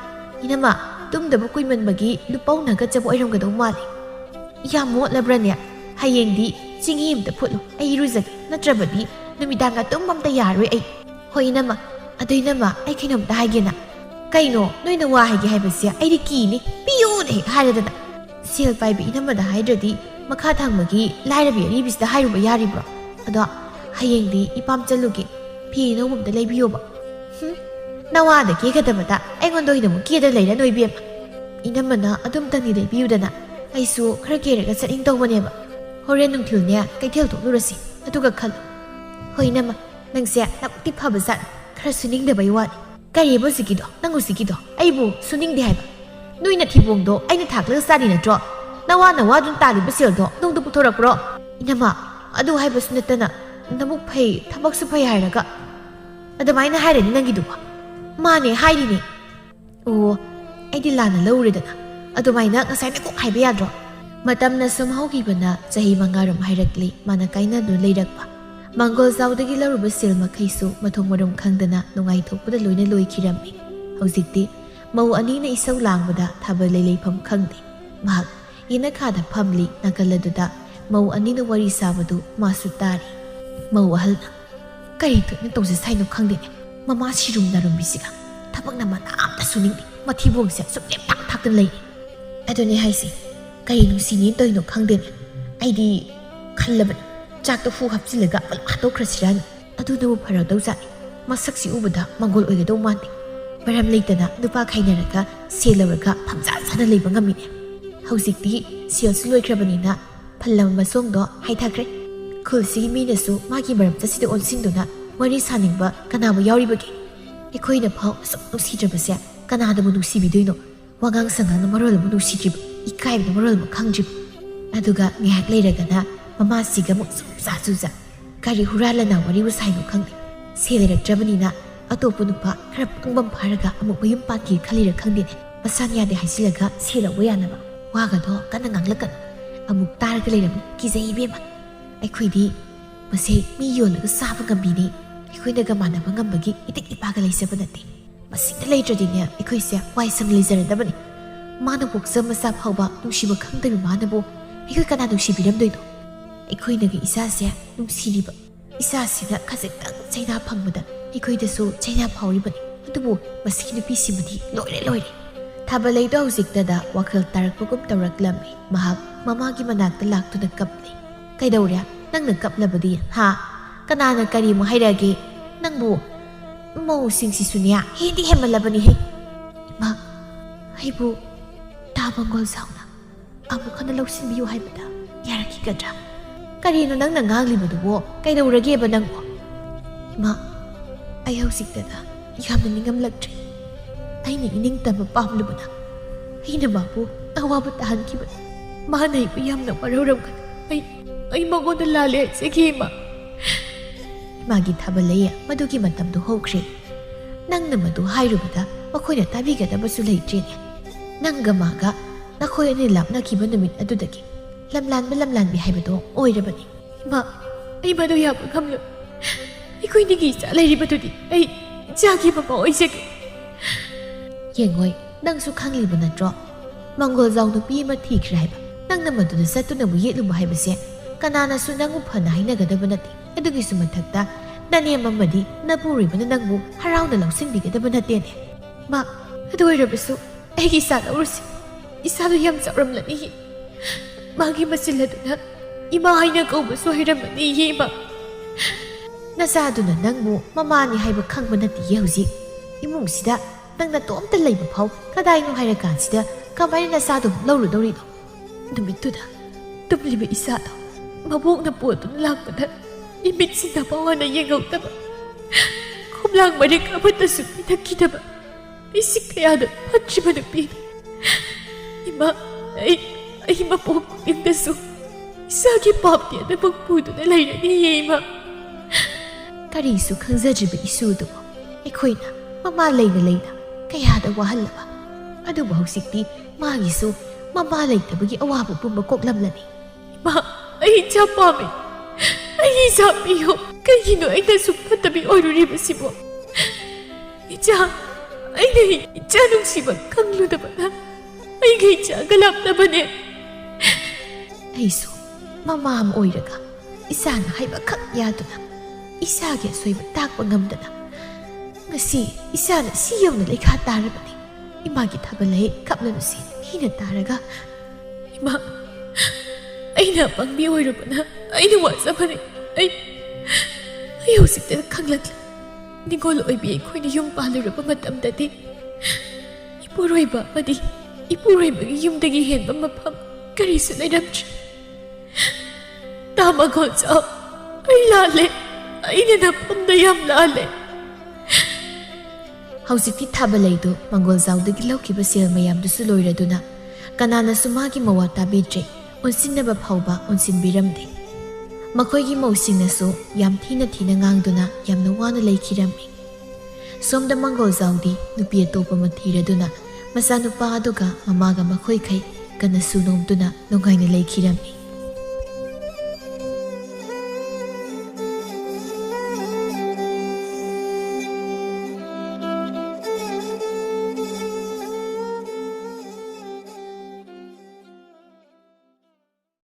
이나마 ꯇꯨꯝꯗꯕ ꯀꯨꯏꯃꯟꯕꯒꯤ ꯂꯨꯄꯧꯅ ꯍꯥꯀꯠꯆꯕ ꯑꯣꯏꯔꯝꯒꯗꯧ ꯃꯥꯜꯂꯤ ꯌꯥꯝ ꯃꯣꯠꯂꯕ꯭ꯔꯅꯦ ꯍꯌꯦꯡꯗꯤ ꯆꯤꯡꯍꯤ ꯑꯃꯇ ꯐꯨꯠꯂꯨ ꯑꯩ ꯏꯔꯨꯖꯒꯦ ꯅꯠꯇ꯭ꯔꯕꯗꯤ ꯅꯨꯃꯤꯗꯥꯡꯒ ꯇꯨꯝꯕ ꯑꯝꯇ ꯌꯥꯔꯣꯏ ꯑꯩ ꯍꯣꯏ 이나마 ꯑꯗꯨ 이나마 ꯑꯩ ꯀꯩꯅꯣꯝꯇ ꯍꯥꯏꯒꯦꯅ ꯀꯩꯅꯣ ꯅꯣꯏꯅ ꯋꯥ ꯍꯥꯏꯒꯦ ꯍꯥꯏꯕꯁꯦ ꯑꯩꯗꯤ ꯀꯤꯅꯤ ꯄꯤꯌꯨꯅ ꯍꯦꯛ ꯍꯥꯏꯔꯗꯅ ꯁꯦꯜ ꯄꯥꯏꯕ 이나마ꯗ ꯍꯥꯏꯗ꯭ꯔꯗꯤ ꯃꯈꯥ ꯊꯪꯕꯒꯤ ꯂꯥꯏꯔꯕꯤ ꯑꯔꯤꯕꯤꯁꯤꯗ ꯍꯥꯏꯔꯨꯕ ꯌꯥꯔꯤꯕ꯭ꯔꯣ ꯑꯗꯣ ꯍꯌꯦꯡꯗꯤ ꯏꯄꯥꯝ ꯆꯠꯂꯨꯒꯦ ꯐꯤ ꯑꯅꯧꯕ ꯑꯝꯇ ꯂꯩꯕꯤꯌꯣꯕ ꯅꯋꯥꯗ ꯀꯦꯒꯗꯕꯗ ꯑꯩꯉꯣꯟꯗ ꯑꯣꯏꯅ ꯑꯃꯨꯛ ꯀꯦꯗ ꯂꯩꯔ ꯅꯣꯏꯕꯦꯝꯃ ꯏꯅꯝꯃꯅ ꯑꯗꯨꯝꯇꯪꯗꯤ ꯂꯩꯕꯤꯌꯨꯗꯅ ꯑꯩꯁꯨ ꯈꯔ ꯀꯦꯔꯒ ꯆꯠꯅꯤꯡ ꯇꯧꯕꯅꯦꯕ ꯍꯣꯔꯦꯟ ꯅꯨꯡꯊꯤꯜꯅꯦ ꯀꯩꯊꯦꯜ ꯊꯣꯛꯂꯨꯔꯁꯤ ꯑꯗꯨꯒ ꯈꯜꯂꯨ ꯍꯣꯏ ꯏꯅꯝꯃ ꯅꯪꯁꯦ ꯅꯕꯨꯛꯇꯤ ꯐꯕ ꯖꯥꯠꯅꯤ ꯈꯔ ꯁꯨꯅꯤꯡꯗꯕꯩ ꯋꯥꯅꯤ ꯀꯔꯤꯕ ꯍꯧꯖꯤꯛꯀꯤꯗꯣ ꯅꯪ ꯍꯧꯖꯤꯛꯀꯤꯗꯣ ꯑꯩꯕꯨ ꯁꯨꯅꯤꯡꯗꯦ ꯍꯥꯏꯕ ꯅꯣꯏꯅ ꯊꯤꯕꯣꯡꯗꯣ ꯑꯩꯅ ꯊꯥꯛꯂꯒ ꯆꯥꯔꯤ ꯅꯠꯇ꯭ꯔꯣ ꯅꯋꯥꯅ ꯋꯥꯗꯨꯅ ꯇꯥꯜꯂꯤꯕ ꯁꯦꯜꯗꯣ ꯅꯣꯡꯗ ꯄꯨꯊꯣꯔꯛꯄ꯭ꯔꯣ ꯏꯅꯝꯃ ꯑꯗꯨ ꯍꯥꯏꯕꯁꯨ ꯅꯠꯇꯅ ꯅꯕꯨꯛ ꯐꯩ ꯊꯕꯛꯁꯨ ꯐꯩ ꯍꯥꯏꯔꯒ ꯑꯗꯨꯃꯥꯏꯅ ꯍꯥꯏꯔꯅꯤ ꯅꯪꯒꯤꯗꯨꯕ ꯃꯥꯅꯦ ꯍꯥꯏꯔꯤꯅꯦ ꯑꯣ ꯑꯩꯗꯤ ꯂꯥꯟꯅ ꯂꯧꯔꯦꯗꯅ ꯑꯗꯨꯃꯥꯏꯅ ꯉꯁꯥꯏꯅ ꯀꯣꯛ ꯍꯥꯏꯕ ꯌꯥꯗ꯭ꯔꯣ ꯃꯇꯝꯅ ꯁꯨꯝ ꯍꯧꯈꯤꯕꯅ ꯆꯍꯤ 5ꯔꯣꯝ ꯍꯥꯏꯔꯛꯂꯤ ꯃꯥꯅ ꯀꯥꯏꯅꯗꯨꯅ ꯂꯩꯔꯛꯄ ꯃꯪꯒꯣꯜꯖꯥꯎꯗꯒꯤ ꯂꯧꯔꯨꯕ ꯁꯦꯜ ꯃꯈꯩꯁꯨ ꯃꯊꯣꯡ ꯃꯔꯝ ꯈꯪꯗꯅ ꯅꯨꯡꯉꯥꯏꯊꯣꯛꯄꯗ ꯂꯣꯏꯅ ꯂꯣꯏꯈꯤꯔꯝꯃꯤ ꯍꯧꯖꯤꯛꯇꯤ ꯃꯧ ꯑꯅꯤꯅ ꯏꯁꯧ ꯂꯥꯡꯕꯗ ꯊꯥꯕꯜ ꯂꯩꯐꯝ ꯈꯪꯗꯦ ꯃꯍꯥꯛ ꯌꯦꯅꯈꯥꯗ ꯐꯝꯂꯤ ꯅꯥꯀꯜ ꯑꯗꯨꯗ ꯃꯧ ꯑꯅꯤꯅ ꯋꯥꯔꯤ ꯁꯥꯕꯗꯨ ꯃꯥꯁꯨ ꯇꯥꯔꯤ ꯃꯧ ꯑꯍꯜꯅ ꯀꯔꯤ ꯊꯣꯛꯅ ꯇꯧꯖ ꯁꯥꯏꯅꯣ ꯈꯪꯗꯦꯅꯦ ꯃꯃꯥ ꯁꯤꯔꯨꯝ ꯅꯥꯔꯨꯝꯕꯤꯁꯤꯒ ꯊꯕꯛꯅ ꯃꯅꯥ ꯑꯝꯇ ꯁꯨꯅꯤꯡꯗꯦ ꯃꯊꯤꯕꯣꯡꯁꯦ ꯁꯨꯝ ꯂꯦꯞ ꯊꯥꯛꯇꯅ ꯂꯩꯔꯤ ꯑꯗꯨꯅꯦ ꯍꯥꯏꯁꯤ ꯀꯔꯤ ꯅꯨꯡꯁꯤꯅꯦꯅ ꯇꯧꯔꯤꯅꯣ ꯈꯪꯗꯦꯅꯦ ꯑꯩꯗꯤ ꯈꯜꯂꯕꯅꯤ ꯆꯥꯛꯇ ꯍꯨ ꯍꯥꯞꯆꯤꯜꯂꯒ ꯄꯨꯂꯞ ꯍꯥꯠꯇꯣꯛꯈ꯭ꯔꯁꯤꯔꯥꯅꯤ ꯑꯗꯨꯅꯕꯨ ꯐꯔꯗꯧꯖꯥꯠꯅꯤ ꯃꯁꯛꯁꯤ ꯎꯕꯗ ꯃꯪꯒꯣꯜ ꯑꯣꯏꯒꯗꯧ ꯃꯥꯟꯗꯦ ꯃꯔꯝ ꯂꯩꯇꯅ ꯅꯨꯄꯥ ꯈꯥꯏꯅꯔꯒ ꯁꯦꯜ ꯂꯧꯔꯒ ꯐꯝꯖꯥ ꯆꯥꯅ ꯂꯩꯕ ꯉꯝꯃꯤꯅꯦ ꯍꯧꯖꯤꯛꯇꯤ ꯁꯦꯜꯁꯨ ꯂꯣꯏꯈ꯭ꯔꯕꯅꯤꯅ ꯐꯜꯂꯕ ꯃꯁꯣꯡꯗꯣ ꯍꯥꯏꯊꯈ꯭ꯔꯦ ꯈꯨꯜꯁꯤꯒꯤ ꯃꯤꯅꯁꯨ ꯃꯥꯒꯤ ꯃꯔꯝꯆꯠꯁꯤꯗ ꯑꯣꯟꯁꯤꯟꯗꯨꯅ ꯋꯥꯔꯤ ꯁꯥꯅꯤꯡꯕ ꯀꯅꯥꯕꯨ ꯌꯥꯎꯔꯤꯕꯒꯦ ꯑꯩꯈꯣꯏꯅ ꯐꯥꯎ ꯑꯁꯨꯛ ꯅꯨꯡꯁꯤꯗ꯭ꯔꯕꯁꯦ ꯀꯅꯥꯗꯕꯨ ꯅꯨꯡꯁꯤꯕꯤꯗꯣꯏꯅꯣ ꯋꯥꯉꯥꯡ ꯁꯉꯥꯡꯅ ꯃꯔꯣꯜ ꯑꯃ ꯅꯨꯡꯁꯤꯗ꯭ꯔꯤꯕ ꯏꯀꯥꯏꯕꯅ ꯃꯔꯣꯜ ꯑꯃ ꯈꯪꯗ꯭ꯔꯤꯕ ꯑꯗꯨꯒ ꯉꯥꯏꯍꯥꯛ ꯂꯩꯔꯒꯅ ꯃꯃꯥꯁꯤꯒ ꯑꯃꯨꯛ ꯆꯨꯖꯥ ꯆꯨꯖꯥ ꯀꯔꯤ ꯍꯨꯔꯥꯜꯂꯅ ꯋꯥꯔꯤꯕꯨ ꯁꯥꯏꯅꯣ ꯈꯪꯗꯦ ꯁꯦꯜ ꯂꯩꯔꯛꯇ꯭ꯔꯕꯅꯤꯅ ꯑꯇꯣꯞꯄ ꯅꯨꯄꯥ ꯈꯔ ꯄꯪꯕꯝ ꯐꯥꯔꯒ ꯑꯃꯨꯛ ꯃꯌꯨꯝ ꯄꯥꯟꯈꯤ ꯈꯜꯂꯤꯔ ꯈꯪꯗꯦꯅꯦ ꯃꯁꯥꯅ ꯌꯥꯗꯦ ꯍꯥꯏꯁꯤꯜꯂꯒ ꯁꯦꯜ ꯂꯧꯕ ꯌꯥꯅꯕ ꯋꯥꯒꯗꯣ ꯀꯟꯅ ꯉꯥꯡꯂꯛꯀꯅꯨ ꯑꯃꯨꯛ ꯇꯥꯔꯒ ꯂꯩꯔꯝꯃꯤ ꯀꯤꯖꯩ ꯏꯕꯦꯝꯃ ꯑꯩꯈꯣꯏꯗꯤ ꯃꯁꯦ ꯃꯤ ꯌꯣꯜꯂꯒ ꯆꯥꯕ ꯉꯝꯕꯤꯅꯤ ꯑꯩꯈꯣꯏꯅꯒ ꯃꯥꯟꯅꯕ ꯉꯝꯕꯒꯤ ꯏꯇꯤꯛ ꯏꯄꯥꯒ ꯂꯩꯖꯕ ꯅꯠꯇꯦ ꯃꯁꯤꯗ ꯂꯩꯇ꯭ꯔꯗꯤꯅꯦ ꯑꯩꯈꯣꯏꯁꯦ ꯋꯥꯏ ꯁꯪ ꯂꯩꯖꯔꯗꯕꯅꯤ ꯃꯥꯅ ꯄꯣꯛꯆ ꯃꯆꯥ ꯐꯥꯎꯕ ꯅꯨꯡꯁꯤꯕ ꯈꯪꯗꯕ ꯃꯥꯅꯕꯨ ꯑꯩꯈꯣꯏ ꯀꯅꯥ ꯅꯨꯡꯁꯤꯕꯤꯔꯝꯗꯣꯏꯅೋ ꯑꯩꯈꯣꯏꯅꯒ ꯏꯆꯥꯁꯦ ꯅꯨꯡꯁꯤꯔꯤꯕ ꯏꯆꯥꯁꯤꯅ ꯈꯖꯤꯛꯇꯪ ꯆꯩꯅꯥ ꯐꯪꯕꯗ ꯑꯩꯈꯣꯏꯗꯁꯨ ꯆꯩꯅꯥ ꯐꯥꯎꯔꯤꯕꯅꯤ ꯑꯗꯨꯕꯨ ꯃꯁꯤꯒꯤ ꯅꯨꯄꯤꯁꯤꯃꯗꯤ ꯂꯣꯏꯔꯦ ꯊꯥꯕꯜꯂꯩꯗꯣ ꯍꯧꯖꯤꯛꯇꯗ ꯋꯥꯈꯜ ꯇꯥꯔꯛꯄꯒꯨꯝ ꯇꯧꯔꯛꯂꯝꯃꯤ ꯃꯍꯥꯛ ꯃꯃꯥꯒꯤ ꯃꯅꯥꯛꯇ ꯂꯥꯛꯇꯨꯅ ꯀꯞꯂꯤ ꯀꯩꯗꯧꯔꯦ ꯅꯪꯅ ꯀꯞꯂꯕꯗꯤ ꯍꯥ ꯀꯅꯥꯅ ꯀꯔꯤꯃꯨꯛ ꯍꯥꯏꯔꯛꯑꯒꯦ ꯅꯪꯕꯨ ꯃꯧꯁꯤꯡꯁꯤꯁꯨꯅꯦ ꯍꯦꯟꯗꯤ ꯍꯦꯟꯃꯜꯂꯕꯅꯤꯍꯦ ꯏꯃꯥ ꯑꯩꯕꯨ ꯇꯥ ꯃꯪꯒꯣꯜꯖꯥꯎꯅ ꯑꯃꯨꯛ ꯍꯟꯅ ꯂꯧꯁꯤꯟꯕꯤꯌꯨ ꯍꯥꯏꯕꯗ ꯌꯥꯔꯛꯈꯤꯒꯗ꯭ꯔꯥ ꯀꯔꯤꯅꯣ ꯅꯪꯅ ꯉꯥꯡꯂꯤꯕꯗꯨꯕꯣ ꯀꯩꯗꯧꯔꯒꯦꯕ ꯅꯪꯕꯣ ꯏꯃꯥ ꯑꯩ ꯍꯧꯖꯤꯛꯇꯗ ꯌꯥꯝꯅ ꯅꯤꯡꯉꯝꯂꯛꯇ꯭ꯔꯦ ꯑꯩꯅ ꯏꯅꯤꯡꯇꯝꯕ ꯄꯥꯝꯂꯨꯕꯅ ꯑꯩꯅ ꯃꯥꯕꯨ ꯑꯋꯥꯕ ꯇꯥꯍꯟꯈꯤꯕꯅꯤ ꯃꯥꯅ ꯑꯩꯕꯨ ꯌꯥꯝꯅ ꯋꯥꯔꯧꯔꯝꯒꯅꯤ ꯑꯩ ꯃꯉꯣꯟꯗ ꯂꯥꯜꯂꯦ ꯍꯥꯏꯖꯒꯦ ꯏꯃꯥ ꯏꯃꯥꯒꯤ ꯊꯥꯕꯜꯂꯩ ꯃꯗꯨꯒꯤ ꯃꯇꯝꯗꯣ ꯍꯧꯈ꯭ꯔꯦ ꯅꯪꯅ ꯃꯗꯨ ꯍꯥꯏꯔꯨꯕꯗ ꯃꯈꯣꯏꯅ ꯇꯥꯕꯤꯒꯗꯕꯁꯨ ꯂꯩꯇ꯭ꯔꯦꯅꯦ ꯅꯪꯒ ꯃꯥꯒ ꯅꯈꯣꯏ ꯑꯅꯤ ꯂꯥꯞꯅꯈꯤꯕ ꯅꯨꯃꯤꯠ ꯑꯗꯨꯗꯒꯤ ꯂꯝꯂꯥꯟꯕꯤ ꯍꯥꯏꯕꯗꯣ ꯑꯣꯏꯔꯕꯅꯤ ꯏꯃꯥ ꯑꯩ ꯃꯗꯨ ꯌꯥꯕ ꯉꯝꯂꯣꯏ ꯑꯩꯈꯣꯏꯅꯤꯒꯤ ꯏꯆꯥ ꯂꯩꯔꯤꯕꯗꯨꯗꯤ ꯑꯩ ꯏꯆꯥꯒꯤ ꯃꯃꯥ ꯑꯣꯏꯖꯒꯦ ꯌꯦꯡꯉꯣꯏ ꯅꯪꯁꯨ ꯈꯪꯂꯤꯕ ꯅꯠꯇ꯭ꯔꯣ ꯃꯪꯒꯣꯜꯖꯥꯎ ꯅꯨꯄꯤ ꯑꯃ ꯊꯤꯈ꯭ꯔꯦ ꯍꯥꯏꯕ ꯅꯪꯅ ꯃꯗꯨꯗ ꯆꯠꯇꯨꯅꯕꯨ ꯌꯦꯠꯂꯨꯕ ꯍꯥꯏꯕꯁꯦ ꯀꯅꯥꯅꯁꯨ ꯅꯪꯕꯨ ꯐꯅ ꯍꯥꯏꯅꯒꯗꯕ ꯅꯠꯇꯦ ꯑꯗꯨꯒꯤꯁꯨ ꯃꯊꯛꯇ ꯅꯅꯦꯝ ꯑꯃꯗꯤ ꯅꯄꯨꯔꯣꯏꯕꯅ ꯅꯪꯕꯨ ꯍꯔꯥꯎꯅ ꯂꯧꯁꯤꯟꯕꯤꯒꯗꯕ ꯅꯠꯇꯦꯅꯦ ꯃꯥ ꯑꯗꯨ ꯑꯣꯏꯔꯕꯁꯨ ꯑꯩꯒꯤ ꯏꯆꯥ ꯂꯧꯔꯨꯁꯤ ꯏꯆꯥꯗꯣ ꯌꯥꯝ ꯆꯥꯎꯔꯝꯂꯅꯤ ꯃꯥꯒꯤ ꯃꯆꯤꯜ ꯑꯗꯨꯅ ꯏꯃꯥ ꯍꯥꯏꯅ ꯀꯧꯕꯁꯨ ꯍꯩꯔꯝꯃꯅꯤ ꯏꯃꯥ ꯅꯆꯥꯗꯨꯅ ꯅꯪꯕꯨ ꯃꯃꯥꯅꯤ ꯍꯥꯏꯕ ꯈꯪꯕ ꯅꯠꯇꯦ ꯍꯧꯖꯤꯛ ꯏꯃꯨꯡꯁꯤꯗ ꯅꯪꯅ ꯇꯣꯝꯇ ꯂꯩꯕ ꯐꯥꯎ ꯀꯗꯥꯏꯅꯣ ꯍꯥꯏꯔꯀꯥꯟꯁꯤꯗ ꯀꯃꯥꯏꯅ ꯅꯆꯥꯗꯨ ꯂꯧꯔꯨꯗꯧꯔꯤꯅꯣ ꯅꯨꯃꯤꯠꯇꯨꯗ ꯇꯨꯝꯂꯤꯕ ꯏꯆꯥꯗꯣ ꯃꯕꯣꯛꯅ ꯄꯣꯠꯇꯨꯅ ꯂꯥꯛꯄꯗ 이미친다 바와나 예가웃다바 콤랑 말이 까봤다수 미나키다바 미식해야는 하치바는 비 이마 이마 뽀뽀인다수 이사기 밥디야나 먹부두나 라이라니 이마 가리수 강자지바 이수도 이코이나 마마 레이나 kayada wahalaba aduba hausikti magisu mama leittabagi awabu pumba koklamlani ma ai chapame ai sabiyo kayino aina supatabi oiruribasibo icha aina icha nungsiba kangludabana ai gaicha galapnabane aisu mama am oiraga isana haiba khak yaduna isage soiba takpa ngamdana ngasi isana siyawna lekha tarabani imagi thabalai kaplanusi hina taraga ima aina pangbi oirubana aina wasabani ai hosikta khanglakla ꯅꯤꯡꯒꯣꯜ ꯑꯣꯏꯕꯤ ꯑꯩꯈꯣꯏꯅ ꯌꯨꯝ ꯄꯥꯜꯂꯨꯔꯕ ꯃꯇꯝꯗꯗꯤ ꯏꯄꯨꯔꯣꯏꯕ ꯑꯃꯗꯤ ꯏꯄꯨꯔꯣꯏꯕꯒꯤ ꯌꯨꯝꯗꯒꯤ ꯍꯦꯟꯕ ꯃꯐꯝ ꯀꯔꯤꯁꯨ ꯂꯩꯔꯝꯗ꯭ꯔꯦ꯫ ꯇꯥ ꯃꯪꯒꯣꯜꯖꯥꯎ, ꯑꯩ ꯂꯥꯜꯂꯦ, ꯑꯩꯅ ꯅꯐꯝꯗ ꯌꯥꯝ ꯂꯥꯜꯂꯦ꯫ ꯍꯧꯖꯤꯛꯇꯤ ꯊꯥꯕꯂꯩꯗꯨ ꯃꯪꯒꯣꯜꯖꯥꯎꯗꯒꯤ ꯂꯧꯈꯤꯕ ꯁꯦꯜ ꯃꯌꯥꯝꯗꯨꯁꯨ ꯂꯣꯏꯔꯗꯨꯅ ꯀꯅꯥꯅꯁꯨ ꯃꯥꯒꯤ ꯃꯋꯥ ꯇꯥꯕꯤꯗ꯭ꯔꯦ, ꯑꯣꯟꯁꯤꯟꯅꯕ ꯐꯥꯎꯕ ꯑꯣꯟꯁꯤꯟꯕꯤꯔꯝꯗꯦ꯫ ꯃꯈꯣꯏꯒꯤ ꯃꯧꯁꯤꯡꯅꯁꯨ ꯌꯥꯝ ꯊꯤꯅ ꯉꯥꯡꯗꯨꯅ ꯌꯥꯝꯅ ꯋꯥꯅ ꯂꯩꯈꯤꯔꯝꯃꯤ꯫ ꯁꯣꯝꯗ ꯃꯪꯒꯣꯜꯖꯥꯎꯗꯤ ꯅꯨꯄꯤ ꯑꯇꯣꯞꯄ ꯑꯃ ꯊꯤꯔꯗꯨꯅ ꯃꯆꯥꯅꯨꯄꯥ ꯑꯗꯨꯒ ꯃꯃꯥꯒ ꯃꯈꯣꯏꯈꯩ ꯀꯟꯅ ꯁꯨ ꯅꯣꯝꯗꯨꯅ ꯅꯨꯡꯉꯥꯏꯅ ꯂꯩꯈꯤꯔꯝꯃꯤ꯫